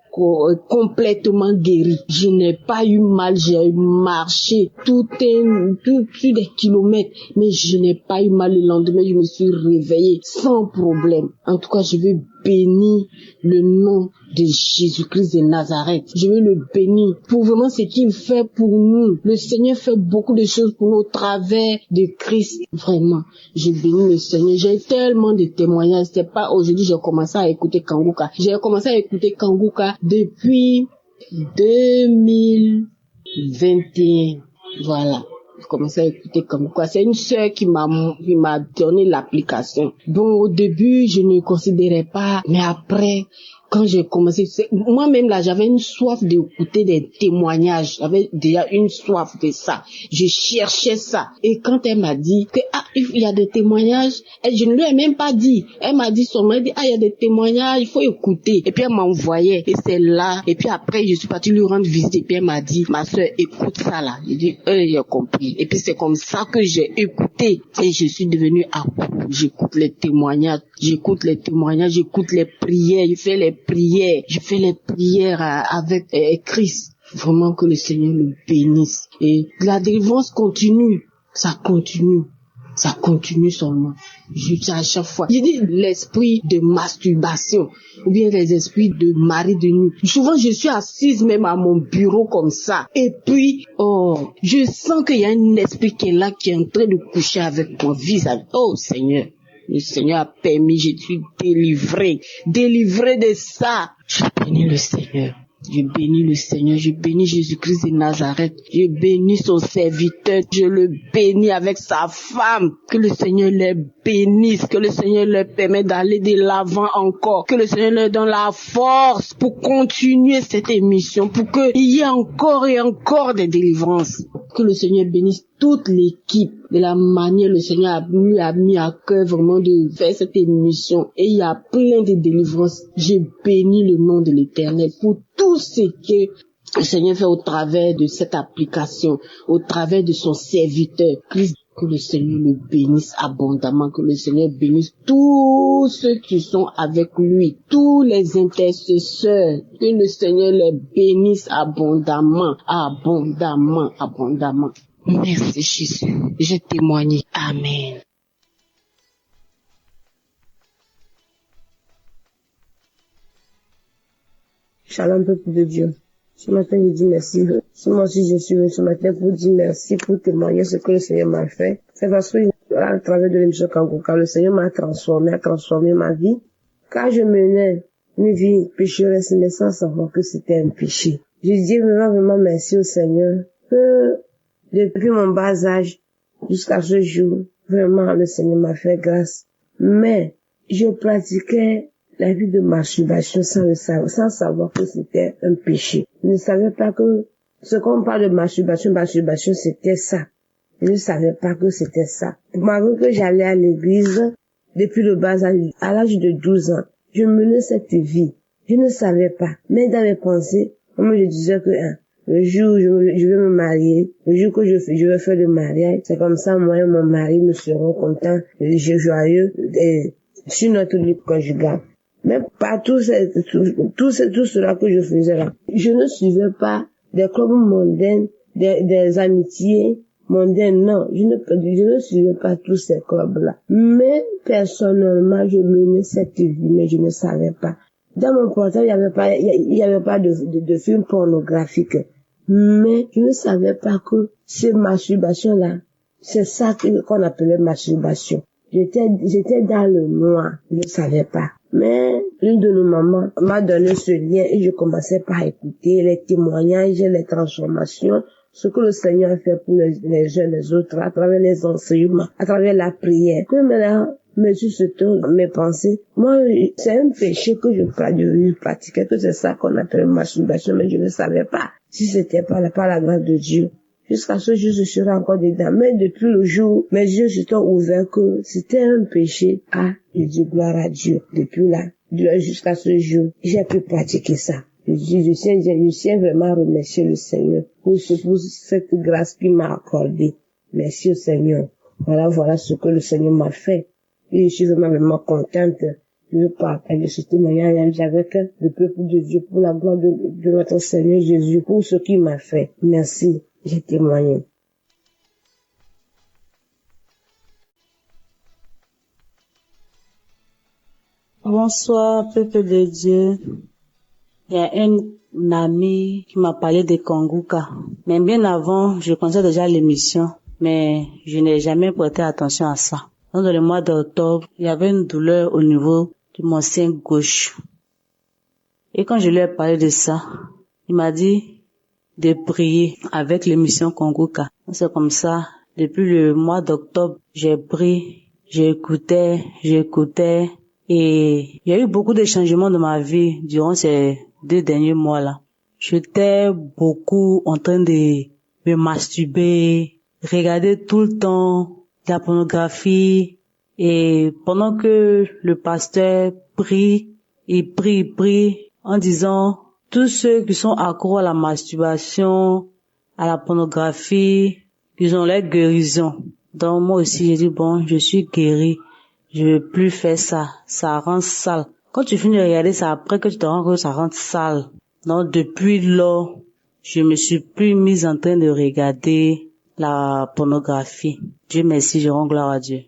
complètement guéri. Je n'ai pas eu mal, j'ai marché tout sur des kilomètres, mais je n'ai pas eu mal. Le lendemain, je me suis réveillée sans problème. En tout cas, je veux bénir le nom de Jésus-Christ de Nazareth. Je veux le bénir pour vraiment ce qu'il fait pour nous. Le Seigneur fait beaucoup de choses pour nous au travers de Christ. Vraiment, je bénis le Seigneur. J'ai tellement de témoignages. C'est pas aujourd'hui j'ai commencé à écouter Kanguka. J'ai commencé à écouter Kanguka depuis 2021. Voilà. J'ai commencé à écouter Kanguka. C'est une sœur qui m'a donné l'application. Bon, au début, je ne considérais pas, mais après, quand j'ai commencé, moi-même là, j'avais une soif d'écouter des témoignages. J'avais déjà une soif de ça. Je cherchais ça. Et quand elle m'a dit que, il y a des témoignages, et je ne lui ai même pas dit. Elle m'a dit seulement, il y a des témoignages, il faut écouter. Et puis elle m'envoyait. Et c'est là. Et puis après, je suis partie lui rendre visite. Et puis elle m'a dit, ma soeur, écoute ça là. J'ai dit, j'ai compris. Et puis c'est comme ça que j'ai écouté. Et je suis devenue accro. J'écoute les témoignages, j'écoute les prières, je fais les prières avec Christ. Vraiment que le Seigneur le bénisse. Et la délivrance continue, ça continue seulement. Juste à chaque fois. Je dis l'esprit de masturbation, ou bien les esprits de mari de nuit. Souvent, je suis assise même à mon bureau comme ça. Et puis, je sens qu'il y a un esprit qui est là, qui est en train de coucher avec mon visage. Oh Seigneur. Le Seigneur a permis, je suis délivrée de ça. Je bénis le Seigneur. Je bénis le Seigneur, je bénis Jésus-Christ de Nazareth, je bénis son serviteur, je le bénis avec sa femme, que le Seigneur les bénisse, que le Seigneur leur permette d'aller de l'avant encore, que le Seigneur leur donne la force pour continuer cette émission, pour qu'il y ait encore et encore des délivrances, que le Seigneur bénisse toute l'équipe, de la manière le Seigneur lui a mis à cœur vraiment de faire cette émission. Et il y a plein de délivrances. Je bénis le nom de l'Éternel pour tout ce que le Seigneur fait au travers de cette application, au travers de son serviteur. Christ, Que le Seigneur le bénisse abondamment, que le Seigneur bénisse tous ceux qui sont avec lui, tous les intercesseurs, que le Seigneur les bénisse abondamment, abondamment, abondamment. Merci Jésus, j'ai témoigné. Amen. Shalom, peuple de Dieu. Ce matin, je dis merci. Moi aussi, je suis venu ce matin pour dire merci, pour témoigner ce que le Seigneur m'a fait. C'est parce que, à travers de l'émission Kangoka, le Seigneur m'a transformé, a transformé ma vie. Car je menais une vie pécheresse, mais sans savoir que c'était un péché. Je dis vraiment merci au Seigneur que, depuis mon bas âge jusqu'à ce jour, vraiment, le Seigneur m'a fait grâce. Mais, je pratiquais la vie de masturbation sans savoir que c'était un péché. Je ne savais pas que ce qu'on parle de masturbation, c'était ça. Je ne savais pas que c'était ça. Malgré que j'allais à l'église depuis le bas âge, à l'âge de 12 ans, je menais cette vie. Je ne savais pas. Mais dans mes pensées, moi je disais que le jour où je vais me marier, le jour que je vais faire le mariage, c'est comme ça moi et mon mari nous serons contents, joyeux sur notre vie conjugale. Mais pas tout cela que je faisais là. Je ne suivais pas des clubs mondains, des amitiés mondaines, non. Je ne suivais pas tous ces clubs-là. Mais, personnellement, je menais cette vie, mais je ne savais pas. Dans mon portable, il y avait pas de film pornographique. Mais, je ne savais pas que ces masturbations-là, c'est ça qu'on appelait masturbation. J'étais dans le noir. Je ne savais pas. Mais une de nos mamans m'a donné ce lien et je commençais par écouter les témoignages, les transformations, ce que le Seigneur a fait pour les uns les autres, à travers les enseignements, à travers la prière. Que maintenant, Monsieur se tourne mes pensées. Moi, c'est un péché que je pratiquais, que c'est ça qu'on appelle masturbation, mais je ne savais pas si c'était par la grâce de Dieu. Jusqu'à ce jour, je serai encore dedans. Mais depuis le jour, mes yeux se sont ouverts que c'était un péché. Je dis gloire à Dieu. Depuis là, jusqu'à ce jour, j'ai pu pratiquer ça. Je tiens vraiment à remercier le Seigneur pour cette grâce qu'il m'a accordée. Merci au Seigneur. Voilà ce que le Seigneur m'a fait. Et je suis vraiment contente de partager ce témoignage avec le peuple de Dieu pour la gloire de notre Seigneur Jésus, pour ce qu'il m'a fait. Merci. J'ai témoigné. Bonsoir, peuple de Dieu. Il y a un ami qui m'a parlé de Kanguka. Mais bien avant, je connaissais déjà l'émission, mais je n'ai jamais prêté attention à ça. Donc, dans le mois d'octobre, il y avait une douleur au niveau de mon sein gauche. Et quand je lui ai parlé de ça, il m'a dit de prier avec l'émission Kanguka. C'est comme ça, depuis le mois d'octobre, j'ai prié, j'écoutais, et il y a eu beaucoup de changements dans ma vie durant ces 2 derniers mois-là. J'étais beaucoup en train de me masturber, regarder tout le temps de la pornographie, et pendant que le pasteur prie, il prie en disant tous ceux qui sont accros à la masturbation, à la pornographie, ils ont leur guérison. Donc moi aussi j'ai dit bon, je suis guéri, je veux plus faire ça, ça rend sale. Quand tu finis de regarder ça, après que tu te rends compte que ça rend sale. Donc depuis lors, je me suis plus mise en train de regarder la pornographie. Dieu merci, je rends gloire à Dieu.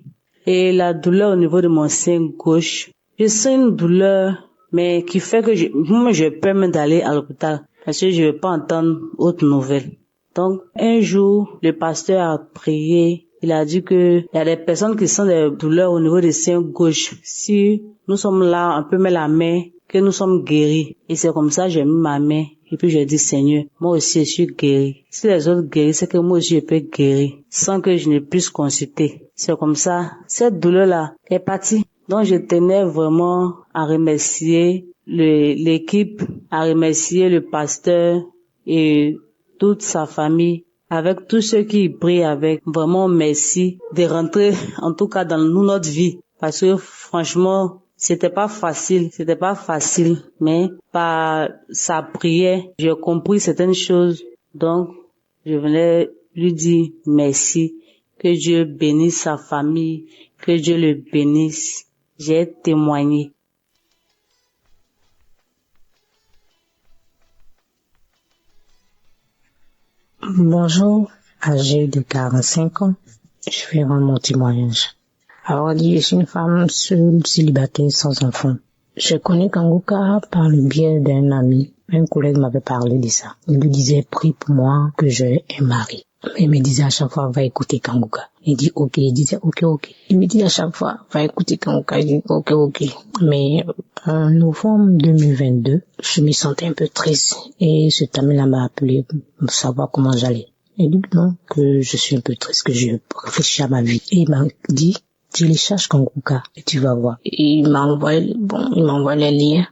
Et la douleur au niveau de mon sein gauche, je sens une douleur mais qui fait que moi j'ai peur même d'aller à l'hôpital parce que je veux pas entendre autre nouvelle. Donc un jour, le pasteur a prié, il a dit que il y a des personnes qui sentent des douleurs au niveau des seins gauche. Si nous sommes là, on peut mettre la main, que nous sommes guéris. Et c'est comme ça j'ai mis ma main et puis j'ai dit Seigneur, moi aussi je suis guéri. Si les autres guérissent, c'est que moi aussi je peux guérir sans que je ne puisse consulter. C'est comme ça, cette douleur là est partie. Donc je tenais vraiment à remercier l'équipe, à remercier le pasteur et toute sa famille, avec tous ceux qui prient avec. Vraiment merci de rentrer en tout cas dans notre vie. Parce que franchement, c'était pas facile, mais par sa prière, j'ai compris certaines choses. Donc je venais lui dire merci, Que Dieu bénisse sa famille, que Dieu le bénisse. J'ai témoigné. Bonjour, âgée de 45 ans, je vais rendre mon témoignage. Alors, je suis une femme seule, célibataire, sans enfant. Je connais Kanguka par le biais d'un ami. Un collègue m'avait parlé de ça. Il lui disait, prie pour moi que j'ai un mari. Il me disait à chaque fois, va écouter Kanguka. Il dit, ok. Il disait, ok. Il me dit à chaque fois, va écouter Kanguka. Il dit, ok. Mais en novembre 2022, je me sentais un peu triste. Et cet ami-là m'a appelé pour savoir comment j'allais. Il dit non, que je suis un peu triste, que je réfléchis à ma vie. Et il m'a dit, télécharge Kanguka et tu vas voir. Et il m'a envoyé les liens.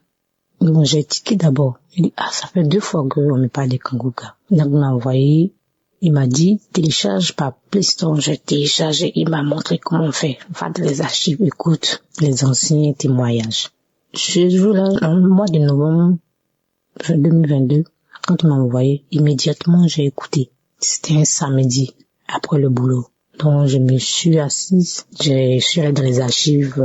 Bon, j'ai tiqué d'abord. Il dit, ça fait 2 fois qu'on me parle de Kanguka. Donc, il m'a envoyé, il m'a dit, télécharge par Play Store. J'ai téléchargé, il m'a montré comment on fait. Va dans les archives, écoute les anciens témoignages. Ce jour-là, en mois de novembre 2022, quand il m'a envoyé, immédiatement, j'ai écouté. C'était un samedi, après le boulot. Donc, je me suis assise, je suis allée dans les archives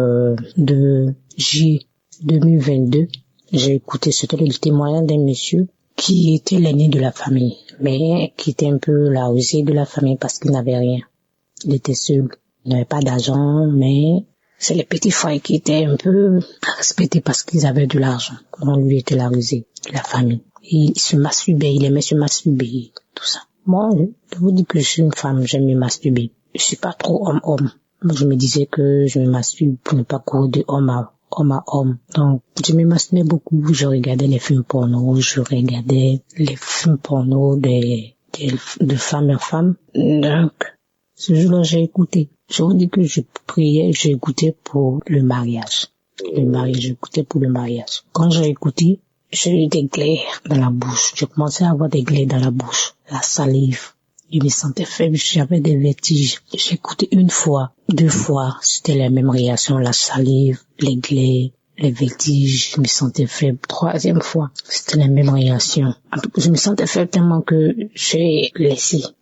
de J 2022. J'ai écouté, c'était le témoignage d'un monsieur qui était l'aîné de la famille, mais qui était un peu la rusée de la famille parce qu'il n'avait rien. Il était seul, il n'avait pas d'argent, mais c'est les petits frères qui étaient un peu respectés parce qu'ils avaient de l'argent. Donc, lui était la rusée de la famille. Et il se masturbait, il aimait se masturber, tout ça. Moi, je vous dis que je suis une femme, j'aime me masturber. Je suis pas trop homme-homme. Je me disais que je me masturbe pour ne pas courir de homme à homme. Donc, je me masturbais beaucoup. Je regardais les films porno, de femme à femme. Donc, ce jour-là, j'ai écouté. Je vous dis que je priais, j'ai écouté pour le mariage. J'écoutais pour le mariage. Quand j'ai écouté, j'ai eu des glaives dans la bouche. Je commençais à avoir des glaives dans la bouche. La salive. Je me sentais faible, j'avais des vertiges. J'ai écouté 1 fois, 2 fois, c'était la même réaction, la salive, les glaives, les vertiges, je me sentais faible. 3e fois, c'était la même réaction. En tout cas, je me sentais faible tellement que j'ai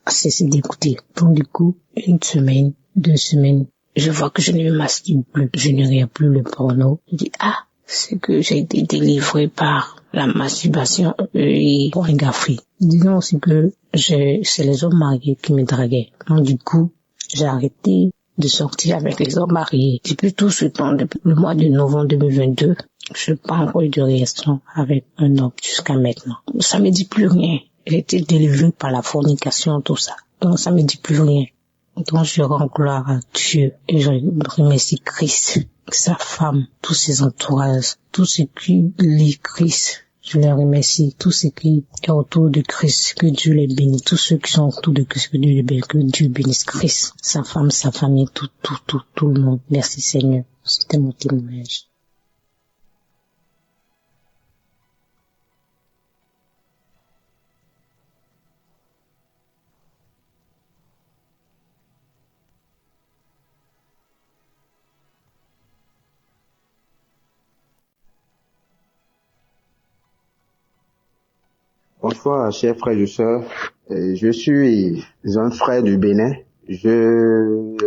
cessé d'écouter. Donc du coup, 1 semaine, 2 semaines, je vois que je ne me masturbe plus, je ne regarde plus le porno. Je dis, c'est que j'ai été délivré par la masturbation et pornographie. Disons aussi que c'est les hommes mariés qui me draguaient. Donc du coup, j'ai arrêté de sortir avec les hommes mariés. Depuis tout ce temps, depuis le mois de novembre 2022, je n'ai pas encore eu de relation avec un homme jusqu'à maintenant. Ça me dit plus rien. J'ai été délivré par la fornication, tout ça. Donc ça me dit plus rien. Donc je rends gloire à Dieu et je remercie Christ, sa femme, tous ses entourages, tous ceux qui lit Christ. Je les remercie, tous ceux qui sont autour de Christ, que Dieu les bénisse, tous ceux qui sont autour de Christ, que Dieu bénisse Christ, sa femme, sa famille, tout le monde. Merci Seigneur. C'était mon témoignage. Bonsoir, chers frères et sœurs. Je suis un frère du Bénin. Je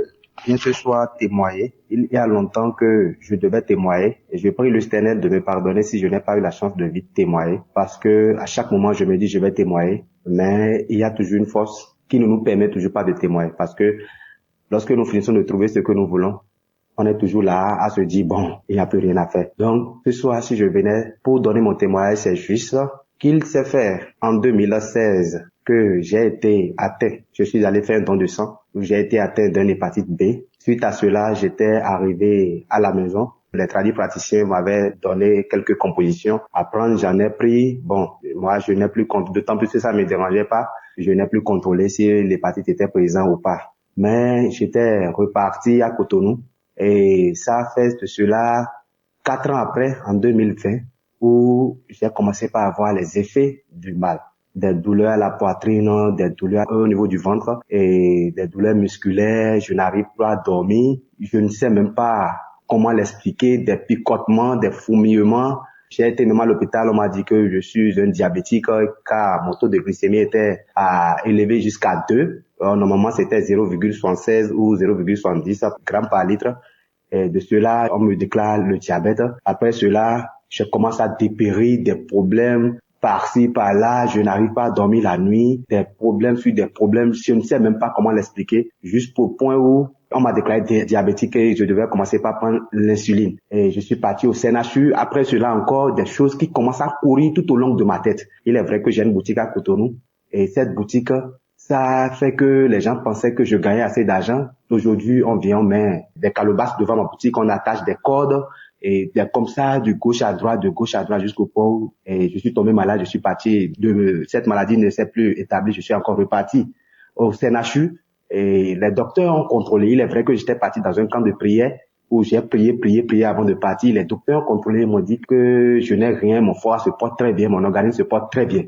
viens ce soir témoigner. Il y a longtemps que je devais témoigner et je prie le Seigneur de me pardonner si je n'ai pas eu la chance de vite témoigner parce que à chaque moment je me dis je vais témoigner, mais il y a toujours une force qui ne nous permet toujours pas de témoigner parce que lorsque nous finissons de trouver ce que nous voulons, on est toujours là à se dire bon, il n'y a plus rien à faire. Donc ce soir si je venais pour donner mon témoignage, c'est juste qu'il s'est fait en 2016 que j'ai été atteint. Je suis allé faire un don de sang où j'ai été atteint d'une hépatite B. Suite à cela, j'étais arrivé à la maison. Les tradipraticiens m'avaient donné quelques compositions à prendre. J'en ai pris. Bon, moi, je n'ai plus contrôlé. D'autant plus que ça ne me dérangeait pas. Je n'ai plus contrôlé si l'hépatite était présente ou pas. Mais j'étais reparti à Cotonou. Et ça a fait de cela 4 ans après, en 2020. Où j'ai commencé par avoir les effets du mal. Des douleurs à la poitrine, des douleurs au niveau du ventre et des douleurs musculaires. Je n'arrive pas à dormir. Je ne sais même pas comment l'expliquer. Des picotements, des fourmillements. J'ai été nommé à l'hôpital, on m'a dit que je suis un diabétique car mon taux de glycémie était élevé jusqu'à 2. Normalement, c'était 0,76 ou 0,70 grammes par litre. Et de cela, on me déclare le diabète. Après cela, je commence à dépérir des problèmes par-ci, par-là. Je n'arrive pas à dormir la nuit. Des problèmes sur des problèmes. Je ne sais même pas comment l'expliquer. Jusqu'au point où on m'a déclaré diabétique et je devais commencer par prendre l'insuline. Et je suis parti au CNHU. Après cela, encore des choses qui commencent à courir tout au long de ma tête. Il est vrai que j'ai une boutique à Cotonou. Et cette boutique, ça fait que les gens pensaient que je gagnais assez d'argent. Aujourd'hui, on vient, on met des calebasses devant ma boutique, on attache des cordes et comme ça, de gauche à droite jusqu'au point où je suis tombé malade, je suis parti de cette maladie ne s'est plus établie, je suis encore reparti au CNHU et les docteurs ont contrôlé. Il est vrai que j'étais parti dans un camp de prière où j'ai prié avant de partir. Les docteurs ont contrôlé, m'ont dit que je n'ai rien, mon foie se porte très bien, mon organisme se porte très bien.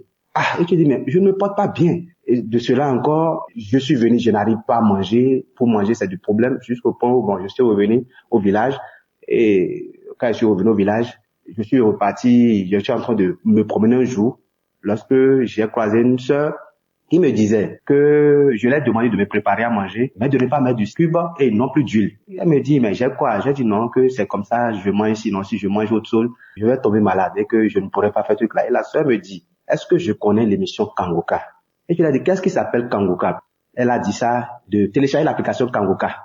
Et tu dis, mais je ne me porte pas bien. Et de cela encore, je suis venu, je n'arrive pas à manger. Pour manger, c'est du problème jusqu'au point où je suis revenu au village. Et quand je suis revenu au village, je suis reparti, je suis en train de me promener un jour lorsque j'ai croisé une sœur qui me disait que je lui ai demandé de me préparer à manger, mais de ne pas mettre du cube et non plus d'huile. Elle me dit, mais j'ai quoi? J'ai dit non, que c'est comme ça, je mange, sinon si je mange autre chose, je vais tomber malade et que je ne pourrai pas faire ce truc-là. Et la sœur me dit, est-ce que je connais l'émission Kangoka? Et je lui ai dit, qu'est-ce qui s'appelle Kangoka? Elle a dit ça, de télécharger l'application Kangoka.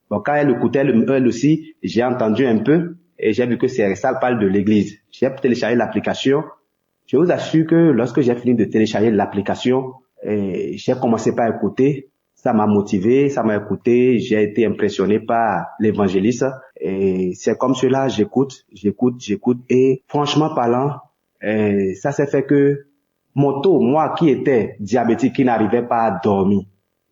Bon, quand elle écoutait elle aussi, j'ai entendu un peu et j'ai vu que ça parle de l'église. J'ai téléchargé l'application. Je vous assure que lorsque j'ai fini de télécharger l'application, j'ai commencé par écouter. Ça m'a motivé, ça m'a écouté. J'ai été impressionné par l'évangéliste. Et c'est comme cela, j'écoute. Et franchement parlant, ça s'est fait que mon taux, moi qui étais diabétique, qui n'arrivais pas à dormir,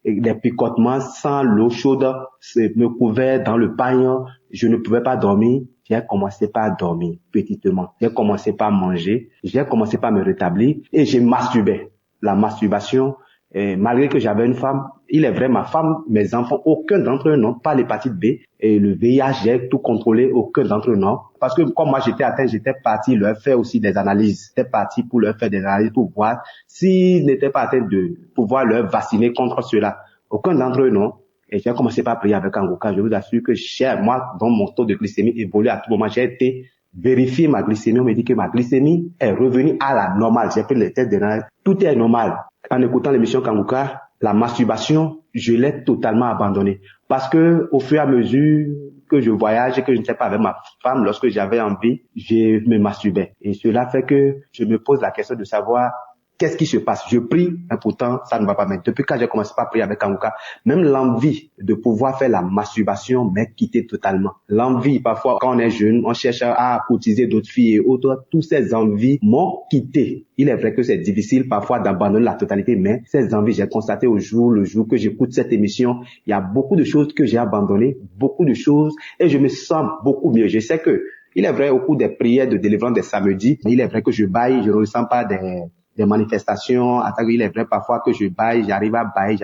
et les picotements sans l'eau chaude me couvaient dans le pagne, je ne pouvais pas dormir. J'ai commencé par dormir petitement. J'ai commencé par manger, j'ai commencé par me rétablir et j'ai masturbé. La masturbation, malgré que j'avais une femme, il est vrai, ma femme, mes enfants, aucun d'entre eux n'ont pas l'hépatite B. Et le VIH, j'ai tout contrôlé, aucun d'entre eux non. Parce que comme moi j'étais atteint, j'étais parti leur faire aussi des analyses. J'étais parti pour leur faire des analyses pour voir s'ils n'étaient pas atteints de pouvoir leur vacciner contre cela. Aucun d'entre eux non. Et j'ai commencé par prier avec Kangoka. Je vous assure que moi, dont mon taux de glycémie évolue à tout moment, j'ai été vérifier ma glycémie. On me dit que ma glycémie est revenue à la normale. J'ai fait les tests de l'analyse. Tout est normal. En écoutant l'émission Kangoka, la masturbation, je l'ai totalement abandonnée. Parce que au fur et à mesure que je voyage et que je n'étais pas avec ma femme, lorsque j'avais envie, je me masturbais. Et cela fait que je me pose la question de savoir qu'est-ce qui se passe. Je prie, mais pourtant, ça ne va pas. Mais depuis quand j'ai commencé à prier avec Kangoka, même l'envie de pouvoir faire la masturbation m'est quittée totalement. L'envie, parfois, quand on est jeune, on cherche à courtiser d'autres filles et autres. Toutes ces envies m'ont quitté. Il est vrai que c'est difficile parfois d'abandonner la totalité, mais ces envies, j'ai constaté le jour que j'écoute cette émission, il y a beaucoup de choses que j'ai abandonnées, beaucoup de choses, et je me sens beaucoup mieux. Je sais que, il est vrai, au cours des prières de délivrance des samedis, il est vrai que je baille, je ne ressens pas des manifestations. Il est vrai parfois que je baille, j'arrive à bailler,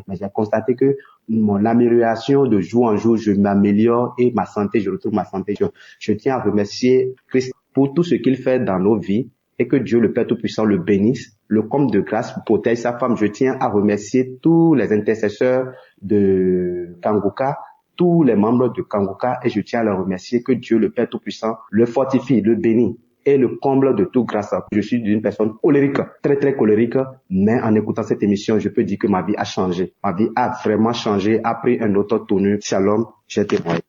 mais j'ai constaté que l'amélioration de jour en jour, je m'améliore et je retrouve ma santé. Je tiens à remercier Christ pour tout ce qu'il fait dans nos vies et que Dieu le Père Tout-Puissant le bénisse, le comble de grâce protège sa femme. Je tiens à remercier tous les intercesseurs de Kangoka, tous les membres de Kangoka et je tiens à leur remercier que Dieu le Père Tout-Puissant le fortifie, le bénit. Et le comble de toute grâce. Je suis une personne colérique, très très colérique, mais en écoutant cette émission, je peux dire que ma vie a changé. Ma vie a vraiment changé, a pris un autre tournure. Shalom, j'ai témoigné.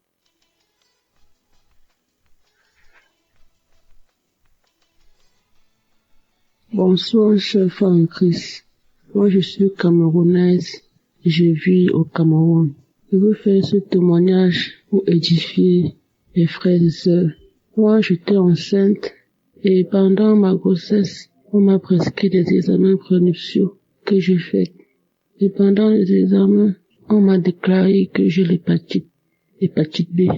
Bonsoir, chère femme Christ. Moi, je suis camerounaise. Je vis au Cameroun. Je veux faire ce témoignage pour édifier mes frères et sœurs. Moi, j'étais enceinte. Et pendant ma grossesse, on m'a prescrit des examens prénuptiaux que j'ai faits. Et pendant les examens, on m'a déclaré que j'ai l'hépatite B.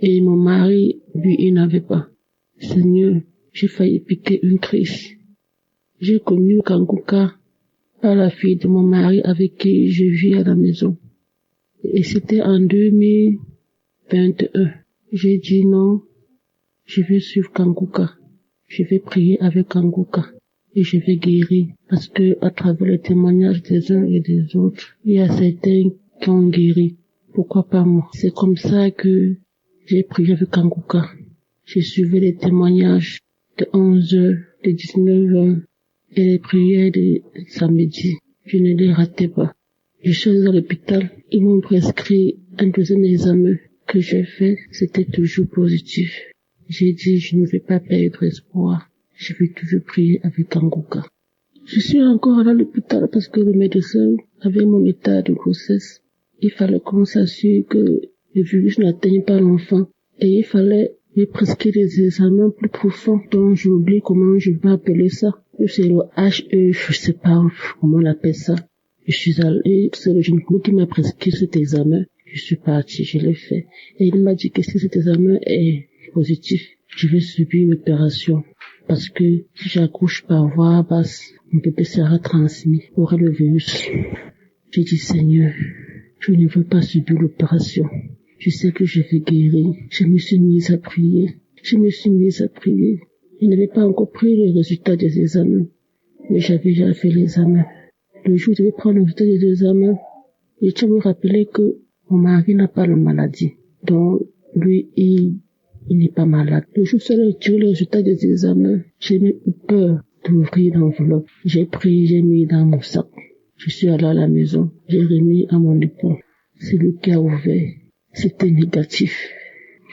Et mon mari, lui, il n'avait pas. Seigneur, j'ai failli piquer une crise. J'ai connu Kangoka par la fille de mon mari avec qui je vis à la maison. Et c'était en 2021. J'ai dit non. Je vais suivre Kanguka. Je vais prier avec Kanguka. Et je vais guérir. Parce que, à travers les témoignages des uns et des autres, il y a certains qui ont guéri. Pourquoi pas moi? C'est comme ça que j'ai prié avec Kanguka. J'ai suivi les témoignages de 11h, de 19h et les prières de samedi. Je ne les ratais pas. Je suis allée à l'hôpital. Ils m'ont prescrit un deuxième examen que j'ai fait. C'était toujours positif. J'ai dit, je ne vais pas perdre espoir. Je vais toujours prier avec Kanguka. Je suis encore allée à l'hôpital parce que le médecin avait mon état de grossesse. Il fallait qu'on s'assure que le virus n'atteigne pas l'enfant. Et il fallait me prescrire des examens plus profonds dont j'oublie comment je vais appeler ça. C'est le HE, je sais pas comment on appelle ça. Je suis allée, c'est le gynécologue qui m'a prescrit cet examen. Je suis partie, je l'ai fait. Et il m'a dit que si cet examen est positif, je vais subir une opération. Parce que si j'accouche par voie basse, mon bébé sera transmis, aura le virus. J'ai dit, Seigneur, je ne veux pas subir l'opération. Je sais que je vais guérir. Je me suis mise à prier. Je n'avais pas encore pris les résultats des examens, mais j'avais déjà fait l'examen. Le jour où je devais prendre le résultat des examens, je tiens à me rappeler que mon mari n'a pas la maladie. Donc, lui, il n'est pas malade. Le jour où j'ai tiré le résultat des examens, j'ai eu peur d'ouvrir l'enveloppe. J'ai pris, j'ai mis dans mon sac. Je suis allée à la maison. J'ai remis à mon époux. C'est lui qui a ouvert. C'était négatif.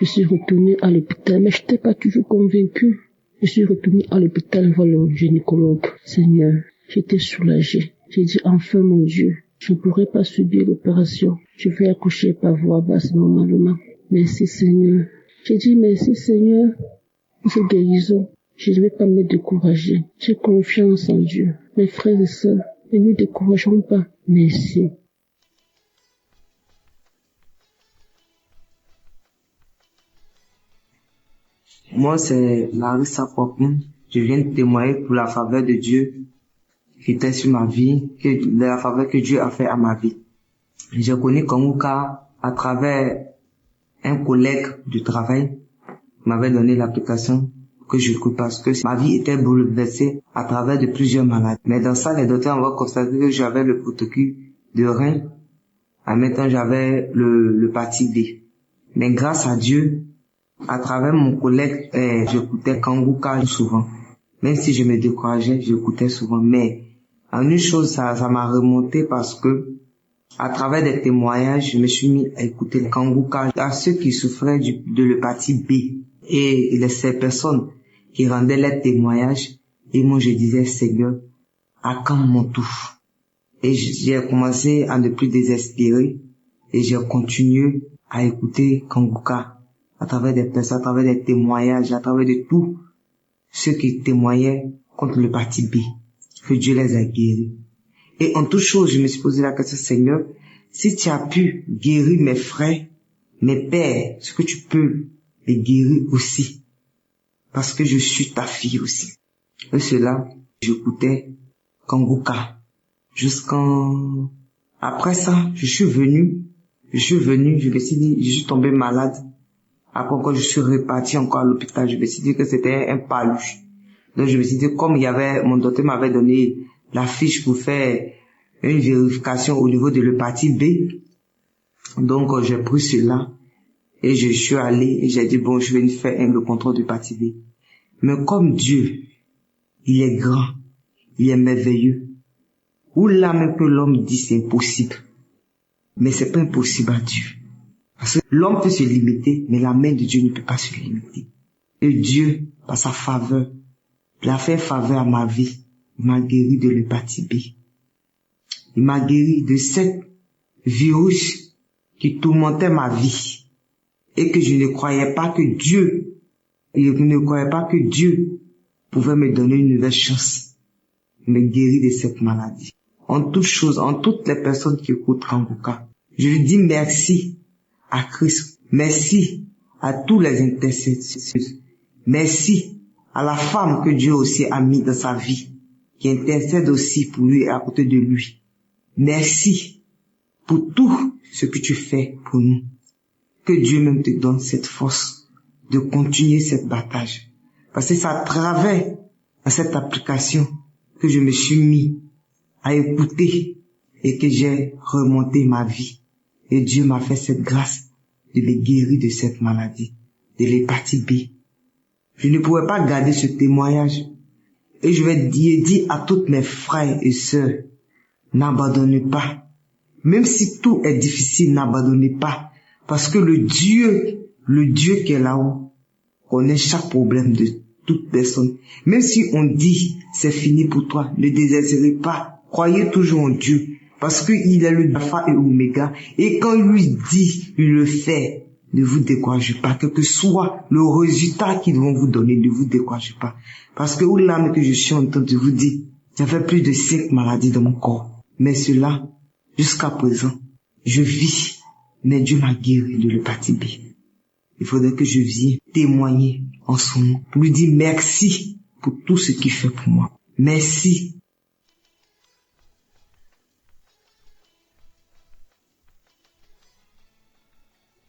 Je suis retournée à l'hôpital, mais je n'étais pas toujours convaincue. Je suis retournée à l'hôpital voir le gynécologue. Seigneur, j'étais soulagée. J'ai dit, enfin mon Dieu, je ne pourrai pas subir l'opération. Je vais accoucher par voie basse normalement. Merci Seigneur. J'ai dit, merci Seigneur pour cette guérison. Je ne vais pas me décourager. J'ai confiance en Dieu. Mes frères et sœurs, ne nous décourageons pas. Merci. Moi, c'est Larissa Kwakun. Je viens de témoigner pour la faveur de Dieu qui était sur ma vie, la faveur que Dieu a fait à ma vie. J'ai connu Kanguka à travers un collègue du travail qui m'avait donné l'application que j'écoute parce que ma vie était bouleversée à travers de plusieurs maladies. Mais dans ça, les docteurs ont constaté que j'avais le protocole de rein. En même temps, j'avais l'hépatite B. Mais grâce à Dieu, à travers mon collègue, j'écoutais Kanguka souvent. Même si je me décourageais, j'écoutais souvent. Mais en une chose, ça m'a remonté parce que à travers des témoignages, je me suis mis à écouter Kanguka à ceux qui souffraient de l'hépatite B. Et ces personnes qui rendaient leurs témoignages. Et moi, je disais, Seigneur, à quand mon tour? Et j'ai commencé à ne plus désespérer. Et j'ai continué à écouter Kanguka à travers des personnes, à travers des témoignages, à travers de tout ceux qui témoignaient contre l'hépatite B. Que Dieu les a guéris. Et en toute chose, je me suis posé la question, Seigneur, si tu as pu guérir mes frères, mes pères, est-ce que tu peux les guérir aussi? Parce que je suis ta fille aussi. Et cela, j'écoutais Kanguka. Après ça, je suis venu, je me suis dit, je suis tombé malade. Après encore, je suis reparti encore à l'hôpital. Je me suis dit que c'était un paluche. Donc je me suis dit, comme mon docteur m'avait donné la fiche pour faire une vérification au niveau de l'hépatite B. Donc j'ai pris cela et je suis allé et j'ai dit, bon, je vais faire le contrôle d'hépatite B. Mais comme Dieu, il est grand, il est merveilleux. Ou là même que l'homme dit c'est impossible. Mais c'est pas impossible à Dieu. Parce que l'homme peut se limiter, mais la main de Dieu ne peut pas se limiter. Et Dieu, par sa faveur, il a fait faveur à ma vie. Il m'a guéri de l'hépatite B. Il m'a guéri de cette virus qui tourmentait ma vie. Et que je ne croyais pas que Dieu pouvait me donner une nouvelle chance. Me guérir de cette maladie. En toutes choses, en toutes les personnes qui écoutent Kanguka, je lui dis merci à Christ. Merci à tous les intercesseurs. Merci à la femme que Dieu aussi a mis dans sa vie, qui intercède aussi pour lui et à côté de lui. Merci pour tout ce que tu fais pour nous. Que Dieu même te donne cette force de continuer cette bataille. Parce que c'est à travers cette application que je me suis mis à écouter et que j'ai remonté ma vie. Et Dieu m'a fait cette grâce de me guérir de cette maladie, de l'hépatite B. Je ne pouvais pas garder ce témoignage. Et je vais dire à toutes mes frères et sœurs, n'abandonnez pas. Même si tout est difficile, n'abandonnez pas. Parce que le Dieu qui est là-haut, connaît chaque problème de toute personne. Même si on dit, c'est fini pour toi, ne désespérez pas. Croyez toujours en Dieu. Parce qu'il est le Alpha et Oméga. Et quand il lui dit, il le fait. Ne vous découragez pas. Quel que soit le résultat qu'ils vont vous donner, ne vous découragez pas. Parce que là que je suis en train de vous dire, j'avais plus de 5 maladies dans mon corps. Mais cela, jusqu'à présent, je vis. Mais Dieu m'a guéri de l'hépatite B. Il faudrait que je vienne témoigner en son nom. Pour lui dire merci pour tout ce qu'il fait pour moi. Merci.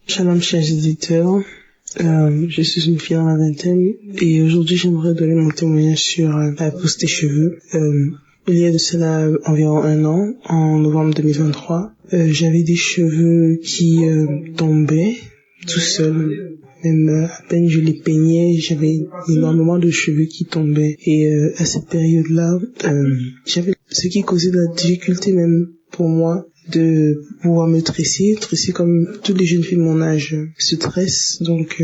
Shalom chers éditeurs, je suis une fille dans la vingtaine et aujourd'hui j'aimerais donner mon témoignage sur la pousse des cheveux. Il y a de cela environ 1 an, en novembre 2023, j'avais des cheveux qui tombaient tout seuls. Même à peine je les peignais, j'avais énormément de cheveux qui tombaient. Et à cette période-là, j'avais ce qui causait de la difficulté même pour moi de pouvoir me tresser comme toutes les jeunes filles de mon âge se tressent. Donc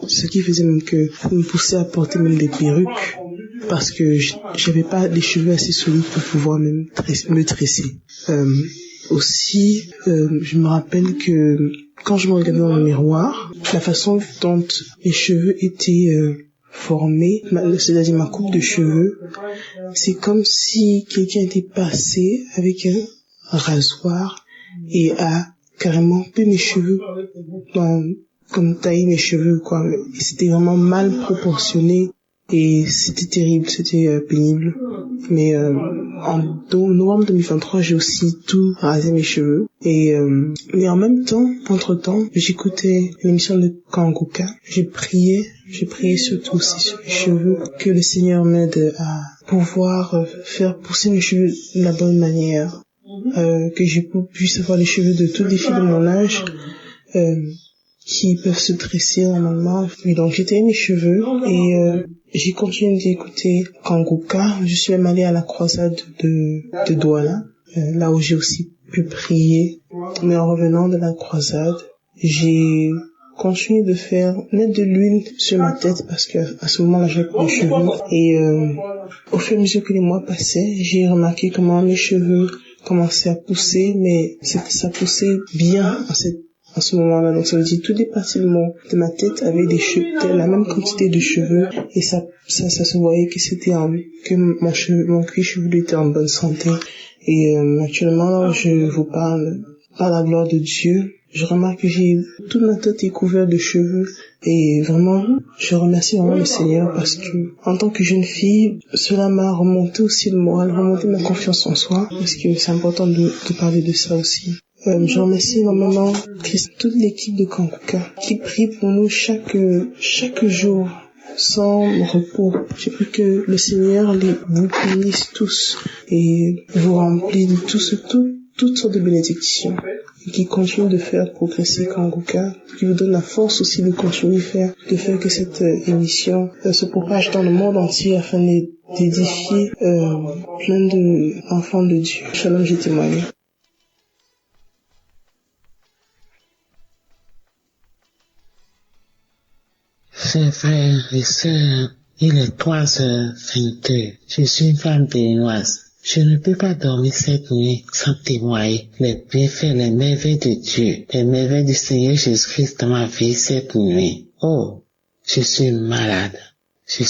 ce qui faisait même que me poussait à porter même des perruques parce que j'avais pas des cheveux assez solides pour pouvoir même me tresser. Aussi, je me rappelle que quand je me regardais dans le miroir, la façon dont les cheveux étaient formés, c'est-à-dire ma coupe de cheveux, c'est comme si quelqu'un était passé avec un rasoir et a carrément coupé mes cheveux, comme taillé mes cheveux, quoi. Et c'était vraiment mal proportionné et c'était terrible, c'était pénible. Mais en novembre 2023, j'ai aussi tout rasé mes cheveux. Et mais en même temps, entre-temps, j'écoutais l'émission de Kanguka. J'ai prié surtout aussi sur mes cheveux, que le Seigneur m'aide à pouvoir faire pousser mes cheveux de la bonne manière, que je puisse avoir les cheveux de toutes les filles de mon âge, qui peuvent se tresser normalement. Et donc j'ai taillé mes cheveux et j'ai continué d'écouter Kanguka. Je suis même allée à la croisade de Douala, là où j'ai aussi pu prier. Mais en revenant de la croisade, j'ai continué de mettre de l'huile sur ma tête parce que à ce moment-là j'avais pas de cheveux. Et au fur et à mesure que les mois passaient, j'ai remarqué comment mes cheveux commençaient à pousser, mais ça poussait bien à ce moment-là. Donc ça veut dire toutes les parties de ma tête avaient la même quantité de cheveux et ça se voyait que mon cuir chevelu était en bonne santé. Et actuellement, je vous parle par la gloire de Dieu. Je remarque que toute ma tête est couverte de cheveux et vraiment, je remercie vraiment le Seigneur parce que en tant que jeune fille, cela m'a remonté aussi le moral, remonté ma confiance en soi parce que c'est important de parler de ça aussi. Je remercie énormément toute l'équipe de Kanguka qui prie pour nous chaque jour sans repos. Je prie que le Seigneur vous bénisse tous et vous remplit de toutes sortes de bénédictions et qui continue de faire progresser Kanguka, qui vous donne la force aussi de continuer de faire que cette émission se propage dans le monde entier afin d'édifier plein d'enfants de Dieu. Shalom, j'ai témoigné. Chers frères et sœurs, il est 3h22. Je suis une femme béninoise. Je ne peux pas dormir cette nuit sans témoigner les bienfaits, les merveilles de Dieu, les merveilles du Seigneur Jésus-Christ dans ma vie cette nuit. Oh, je suis malade. Je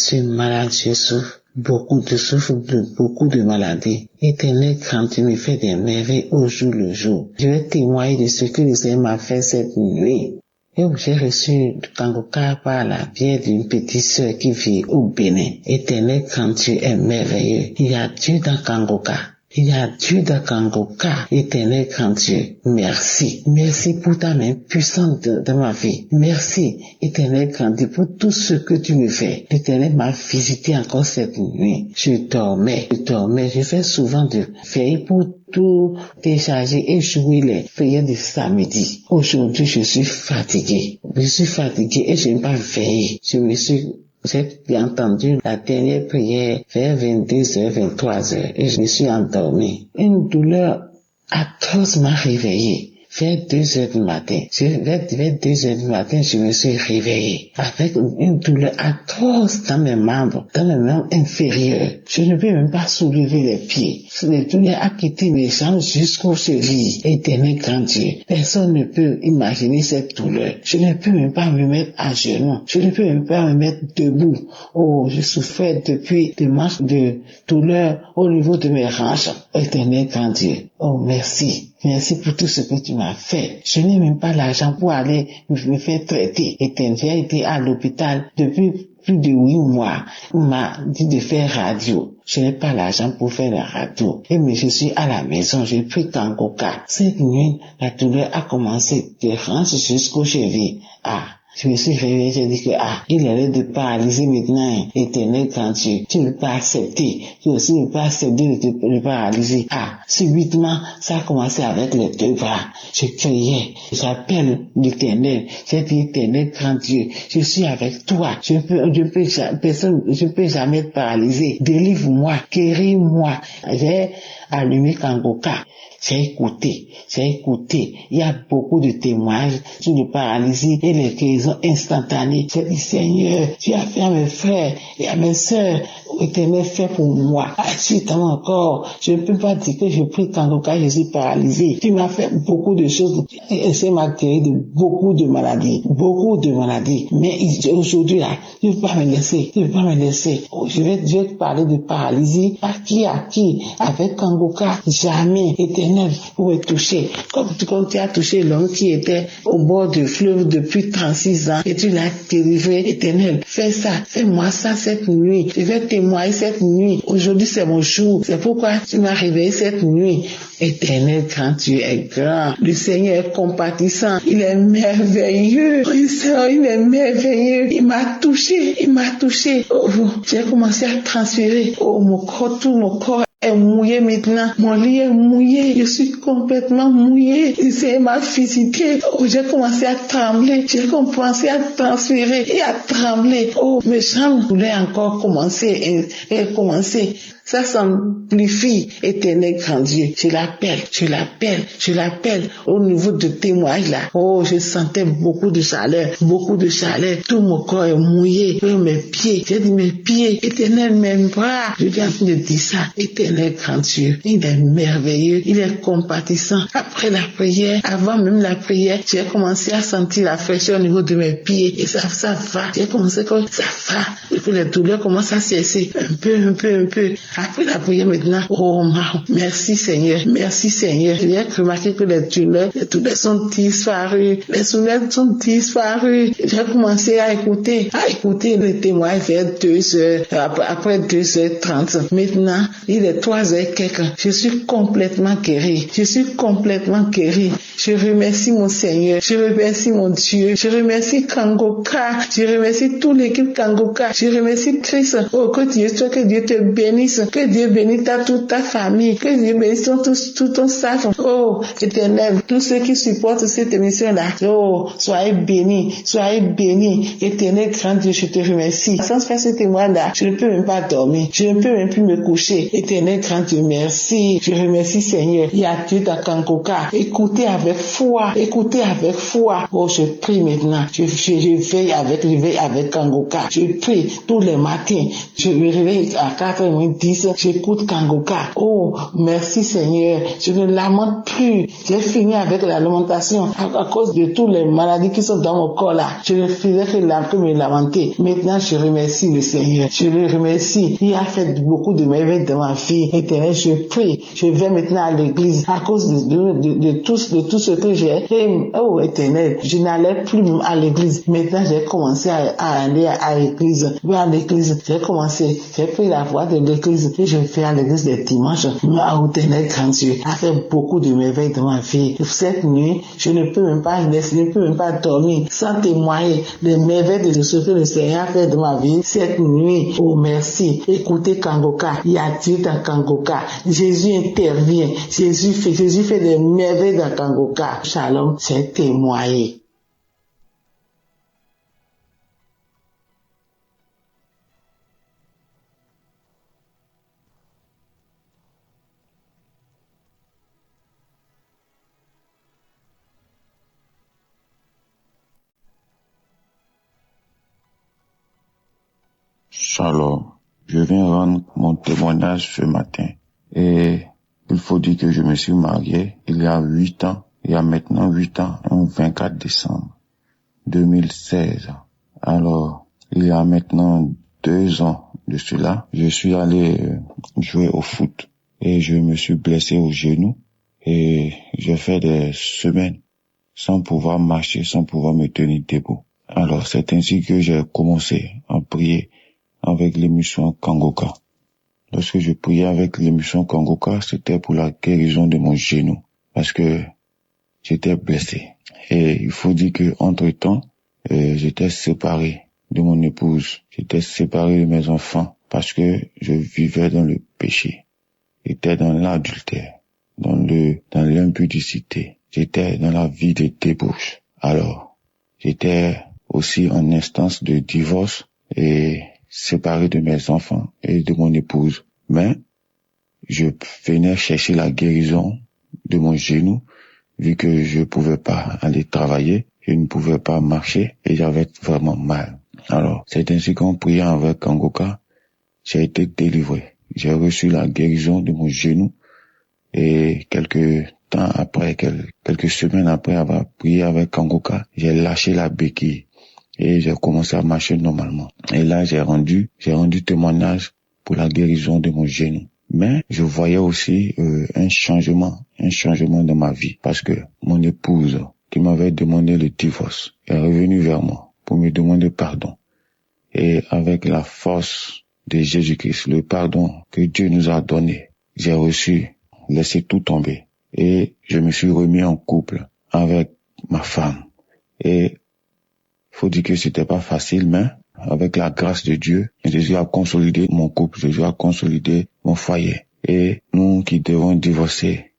souffre beaucoup de maladies. Éternel, quand tu me fais des merveilles au jour le jour, je vais témoigner de ce que le Seigneur m'a fait cette nuit. Et j'ai reçu Kanguka par la bière d'une petite sœur qui vit au Bénin. Éternel, quand tu es merveilleux, il y a Dieu dans Kanguka. Il y a Dieu de Kangoka, éternel grand Dieu. Merci. Merci pour ta main puissante dans ma vie. Merci, éternel grand Dieu, pour tout ce que tu me fais. L'éternel m'a visité encore cette nuit. Je dormais. Je fais souvent de veille pour tout décharger et jouer les prières de samedi. Aujourd'hui, je suis fatigué. Et je n'ai pas veillé. J'ai entendu la dernière prière vers 22h, 23h et je me suis endormi. Une douleur atroce m'a réveillé. Vers 2h du matin, je me suis réveillé avec une douleur atroce dans mes membres inférieurs. Je ne peux même pas soulever les pieds. La douleur a quitté mes jambes jusqu'aux chevilles. Éternel grand Dieu, personne ne peut imaginer cette douleur. Je ne peux même pas me mettre à genoux. Je ne peux même pas me mettre debout. Oh, je souffrais depuis des manches de douleur au niveau de mes hanches. Éternel grand Dieu, oh merci. Merci pour tout ce que tu m'as fait. Je n'ai même pas l'argent pour aller me faire traiter. J'ai été à l'hôpital depuis plus de 8 mois. On m'a dit de faire radio. Je n'ai pas l'argent pour faire la radio. Mais je suis à la maison. J'ai pris Kangoka. Cette nuit, la douleur a commencé de hanches jusqu'aux chevilles. Je me suis réveillé, j'ai dit que, il est de paralyser maintenant, éternel grand Dieu. Tu ne peux pas accepter. Tu aussi ne peux pas accepter de te paralyser. Subitement, ça a commencé avec les 2 bras. Je criais, j'appelle l'éternel. J'ai dit, éternel grand Dieu, je suis avec toi. Je peux jamais te paralyser. Délivre-moi, guéris-moi. J'ai allumé Kangoka. J'ai écouté. Il y a beaucoup de témoignages sur le paralysie et les guérisons instantanées. J'ai dit, Seigneur, tu as fait à mes frères et à mes sœurs. Éternel, fait pour moi. Assis dans mon corps. Je ne peux pas dire que je prie Kangoka, je suis paralysé. Tu m'as fait beaucoup de choses. Et ça m'a guéri de beaucoup de maladies. Mais aujourd'hui, là, tu ne peux pas me laisser. Oh, je vais te parler de paralysie. À qui? Avec Kangoka, jamais. Éternel, pour me toucher. Comme tu as touché l'homme qui était au bord du fleuve depuis 36 ans et tu l'as délivré. Éternel, fais-moi ça cette nuit. Je vais témoigner cette nuit. Aujourd'hui, c'est mon jour. C'est pourquoi tu m'as réveillé cette nuit. Éternel, quand tu es grand, le Seigneur est compatissant. Il est merveilleux. Il est merveilleux. Il m'a touché. Oh, j'ai commencé à transférer. Oh, tout mon corps est mouillé maintenant. Mon lit est mouillé. Je suis complètement mouillé. Le Seigneur m'a visité. Oh, j'ai commencé à trembler. J'ai commencé à transférer et à trembler. Oh, mes jambes voulaient encore commencer. Ça s'amplifie, éternel grand Dieu. Je l'appelle au niveau de témoignage là. Oh, je sentais beaucoup de chaleur. Tout mon corps est mouillé. Mes pieds, j'ai dit mes pieds, éternel, mes bras. Je viens de dire ça, éternel grand Dieu. Il est merveilleux, il est compatissant. Après la prière, avant même la prière, j'ai commencé à sentir la fraîcheur au niveau de mes pieds. Et ça va. J'ai commencé comme ça va. Et puis les douleurs commencent à cesser. Un peu. Après la prière maintenant, oh merci Seigneur. J'ai remarqué que les douleurs sont disparues. Les souvenirs sont disparus. J'ai commencé à écouter les témoins vers 2h, après 2h30. Maintenant, il est 3h quelque. Je suis complètement guéri. Je remercie mon Seigneur. Je remercie mon Dieu. Je remercie Kangoka. Je remercie toute l'équipe Kangoka. Je remercie Christ. Oh, que Dieu te bénisse. Que Dieu bénisse toute ta famille. Que Dieu bénisse tout ton staff. Oh, éternel, tous ceux qui supportent cette émission-là. Oh, soyez bénis. Éternel, grand Dieu, je te remercie. Sans faire ce témoin-là, je ne peux même pas dormir. Je ne peux même plus me coucher. Éternel, grand Dieu, merci. Je remercie Seigneur. Il y a Dieu dans Kangoka. Écoutez avec foi. Oh, je prie maintenant. Je veille avec Kangoka. Je prie tous les matins. Je me réveille à 4h10. J'écoute Kangoka. Oh, merci Seigneur. Je ne lamente plus. J'ai fini avec la lamentation à cause de toutes les maladies qui sont dans mon corps là. Je ne faisais que me lamenter. Maintenant, je remercie le Seigneur. Je le remercie. Il a fait beaucoup de merveilles dans ma vie. Éternel, je prie. Je vais maintenant à l'église à cause de tout ce que j'ai. Oh, Éternel, je n'allais plus à l'église. Maintenant, j'ai commencé à aller à l'église. J'ai pris la voie de l'église. l'église, que je fais à l'église des dimanches, à Outenet grand Dieu, a fait beaucoup de merveilles dans ma vie. Cette nuit, je ne peux même pas dormir sans témoigner les merveilles de ce que le Seigneur a fait dans ma vie cette nuit. Oh merci. Écoutez Kangoka, il y a Dieu dans Kangoka. Jésus intervient. Jésus fait des merveilles dans Kangoka. Shalom, c'est témoigner. Shalom, je viens rendre mon témoignage ce matin. Et il faut dire que je me suis marié il y a 8 ans, il y a maintenant 8 ans, le 24 décembre 2016. Alors, il y a maintenant 2 ans de cela, je suis allé jouer au foot et je me suis blessé au genou et j'ai fait des semaines sans pouvoir marcher, sans pouvoir me tenir debout. Alors, c'est ainsi que j'ai commencé à prier avec l'émission Kangoka. Lorsque je priais avec l'émission Kangoka, c'était pour la guérison de mon genou, parce que j'étais blessé. Et il faut dire que entre-temps, j'étais séparé de mon épouse, j'étais séparé de mes enfants, parce que je vivais dans le péché. J'étais dans l'adultère, dans l'impudicité. J'étais dans la vie de débauche. Alors, j'étais aussi en instance de divorce et séparé de mes enfants et de mon épouse. Mais je venais chercher la guérison de mon genou, vu que je pouvais pas aller travailler, je ne pouvais pas marcher et j'avais vraiment mal. Alors, c'est ainsi qu'en priant avec Kangoka, j'ai été délivré. J'ai reçu la guérison de mon genou et quelques semaines après avoir prié avec Kangoka, j'ai lâché la béquille. Et j'ai commencé à marcher normalement. Et là, j'ai rendu témoignage pour la guérison de mon genou. Mais je voyais aussi un changement dans ma vie. Parce que mon épouse, qui m'avait demandé le divorce, est revenue vers moi pour me demander pardon. Et avec la force de Jésus-Christ, le pardon que Dieu nous a donné, j'ai laissé tout tomber. Et je me suis remis en couple avec ma femme. Et faut dire que c'était pas facile, mais avec la grâce de Dieu, Jésus a consolidé mon couple, Jésus a consolidé mon foyer. Et nous qui devons divorcer,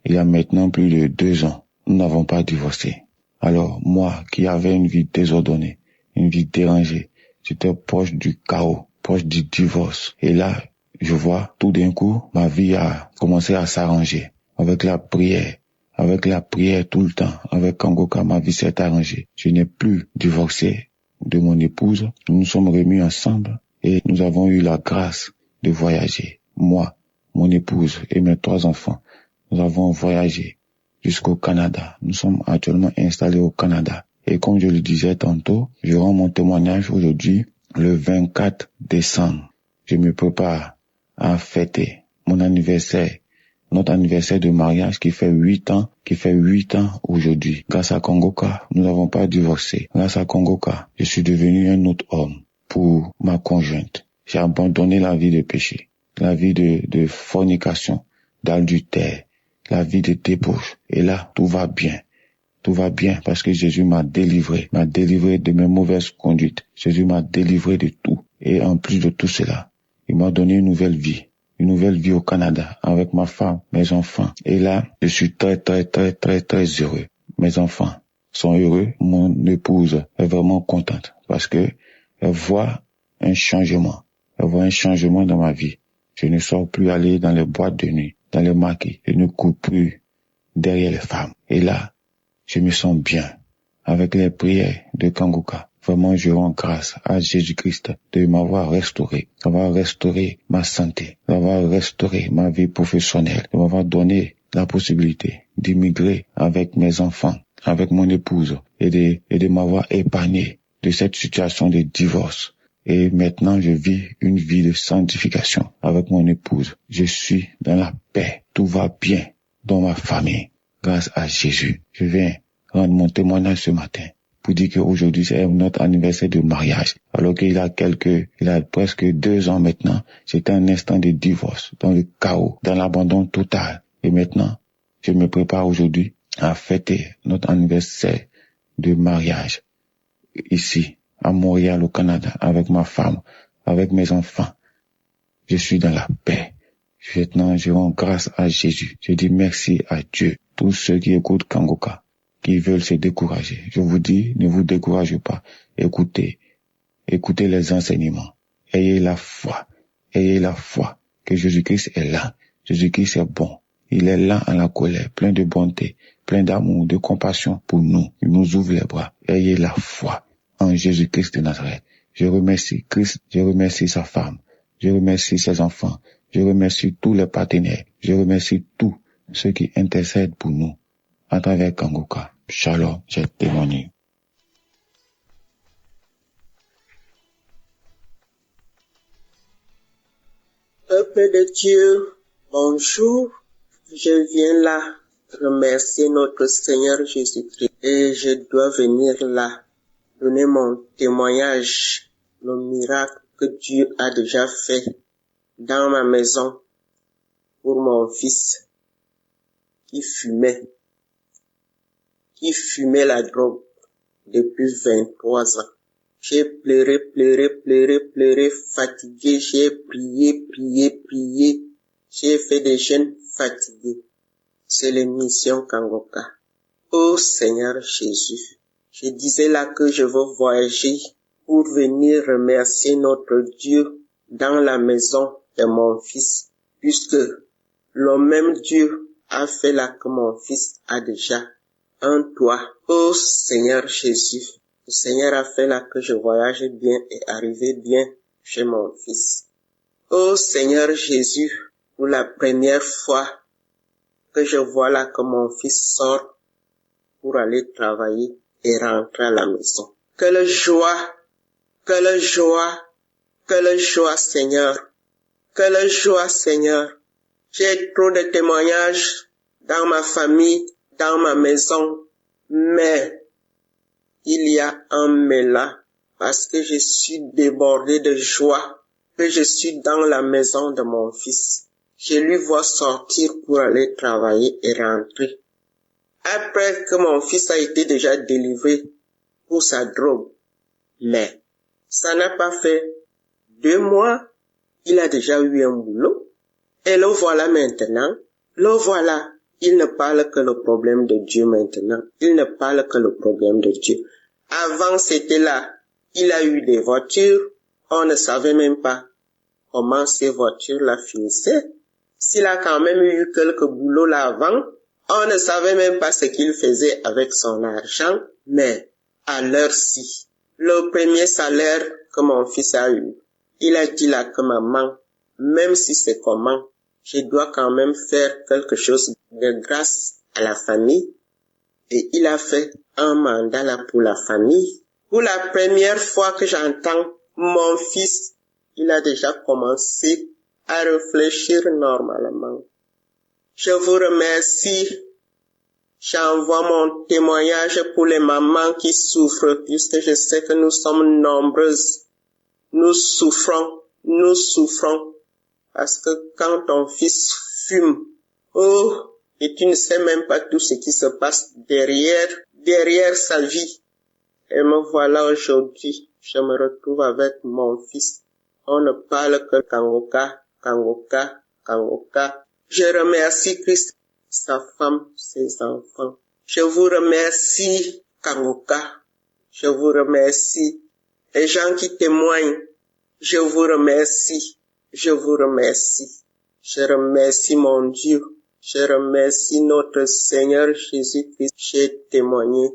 il y a maintenant plus de 2 ans, nous n'avons pas divorcé. Alors moi, qui avais une vie désordonnée, une vie dérangée, j'étais proche du chaos, proche du divorce. Et là, je vois tout d'un coup, ma vie a commencé à s'arranger avec la prière. Avec la prière tout le temps, avec Kangoka, ma vie s'est arrangée. Je n'ai plus divorcé de mon épouse. Nous nous sommes remis ensemble et nous avons eu la grâce de voyager. Moi, mon épouse et mes 3 enfants, nous avons voyagé jusqu'au Canada. Nous sommes actuellement installés au Canada. Et comme je le disais tantôt, je rends mon témoignage aujourd'hui, le 24 décembre. Je me prépare à fêter mon anniversaire. Notre anniversaire de mariage qui fait 8 ans aujourd'hui. Grâce à Kangoka, nous n'avons pas divorcé. Grâce à Kangoka, je suis devenu un autre homme pour ma conjointe. J'ai abandonné la vie de péché, la vie de fornication, d'adultère, la vie de débauche. Et là, tout va bien. Tout va bien parce que Jésus m'a délivré de mes mauvaises conduites. Jésus m'a délivré de tout. Et en plus de tout cela, il m'a donné une nouvelle vie au Canada avec ma femme, mes enfants. Et là, je suis très heureux. Mes enfants sont heureux. Mon épouse est vraiment contente parce que elle voit un changement. Elle voit un changement dans ma vie. Je ne sors plus aller dans les boîtes de nuit, dans les maquis. Je ne cours plus derrière les femmes. Et là, je me sens bien avec les prières de Kangoka. Vraiment, je rends grâce à Jésus-Christ de m'avoir restauré, d'avoir restauré ma santé, d'avoir restauré ma vie professionnelle, de m'avoir donné la possibilité d'immigrer avec mes enfants, avec mon épouse et de m'avoir épargné de cette situation de divorce. Et maintenant, je vis une vie de sanctification avec mon épouse. Je suis dans la paix. Tout va bien dans ma famille grâce à Jésus. Je viens rendre mon témoignage ce matin pour dire qu'aujourd'hui c'est notre anniversaire de mariage. Alors qu'il a presque 2 ans maintenant, c'était un instant de divorce, dans le chaos, dans l'abandon total. Et maintenant, je me prépare aujourd'hui à fêter notre anniversaire de mariage ici, à Montréal, au Canada, avec ma femme, avec mes enfants. Je suis dans la paix. Maintenant, je rends grâce à Jésus. Je dis merci à Dieu. Tous ceux qui écoutent Kangoka, qui veulent se décourager, je vous dis, ne vous découragez pas. Écoutez les enseignements. Ayez la foi que Jésus-Christ est là. Jésus-Christ est bon. Il est là en la colère, plein de bonté, plein d'amour, de compassion pour nous. Il nous ouvre les bras. Ayez la foi en Jésus-Christ de Nazareth. Je remercie Christ, je remercie sa femme, je remercie ses enfants, je remercie tous les partenaires, je remercie tous ceux qui intercèdent pour nous à travers Kangoka. Shalom, j'ai témoigné. Peuple de Dieu, bonjour. Je viens là remercier notre Seigneur Jésus-Christ et je dois venir là donner mon témoignage, le miracle que Dieu a déjà fait dans ma maison pour mon fils qui fumait la drogue depuis 23 ans. J'ai pleuré, fatigué, j'ai prié. J'ai fait des jeûnes fatigués. C'est l'émission Kangoka. Oh Seigneur Jésus, je disais là que je veux voyager pour venir remercier notre Dieu dans la maison de mon fils, puisque le même Dieu a fait là que mon fils a déjà un toit. Oh Seigneur Jésus, le Seigneur a fait là que je voyage bien et arrive bien chez mon fils. Oh Seigneur Jésus, pour la première fois que je vois là que mon fils sort pour aller travailler et rentrer à la maison. Quelle joie, Seigneur. Quelle joie, Seigneur. J'ai trop de témoignages dans ma famille, dans ma maison, mais il y a un mais là, parce que je suis débordé de joie, que je suis dans la maison de mon fils. Je lui vois sortir pour aller travailler et rentrer. Après que mon fils a été déjà délivré pour sa drogue. Mais ça n'a pas fait 2 mois, il a déjà eu un boulot. Et le voilà maintenant, il ne parle que le problème de Dieu maintenant. Il ne parle que le problème de Dieu. Avant c'était là, il a eu des voitures, on ne savait même pas comment ces voitures-là finissaient. S'il a quand même eu quelques boulots là avant, on ne savait même pas ce qu'il faisait avec son argent, mais à l'heure-ci, le premier salaire que mon fils a eu, il a dit là que maman, même si c'est comment, je dois quand même faire quelque chose de grâce à la famille. Et il a fait un mandat là pour la famille. Pour la première fois que j'entends mon fils, il a déjà commencé à réfléchir normalement. Je vous remercie. J'envoie mon témoignage pour les mamans qui souffrent, puisque je sais que nous sommes nombreuses. Nous souffrons, parce que quand ton fils fume, et tu ne sais même pas tout ce qui se passe derrière sa vie. Et me voilà aujourd'hui, je me retrouve avec mon fils. On ne parle que Kangoka. Je remercie Christ, sa femme, ses enfants. Je vous remercie, Kangoka. Je vous remercie. Les gens qui témoignent, je vous remercie. Je remercie mon Dieu. Je remercie notre Seigneur Jésus-Christ. J'ai témoigné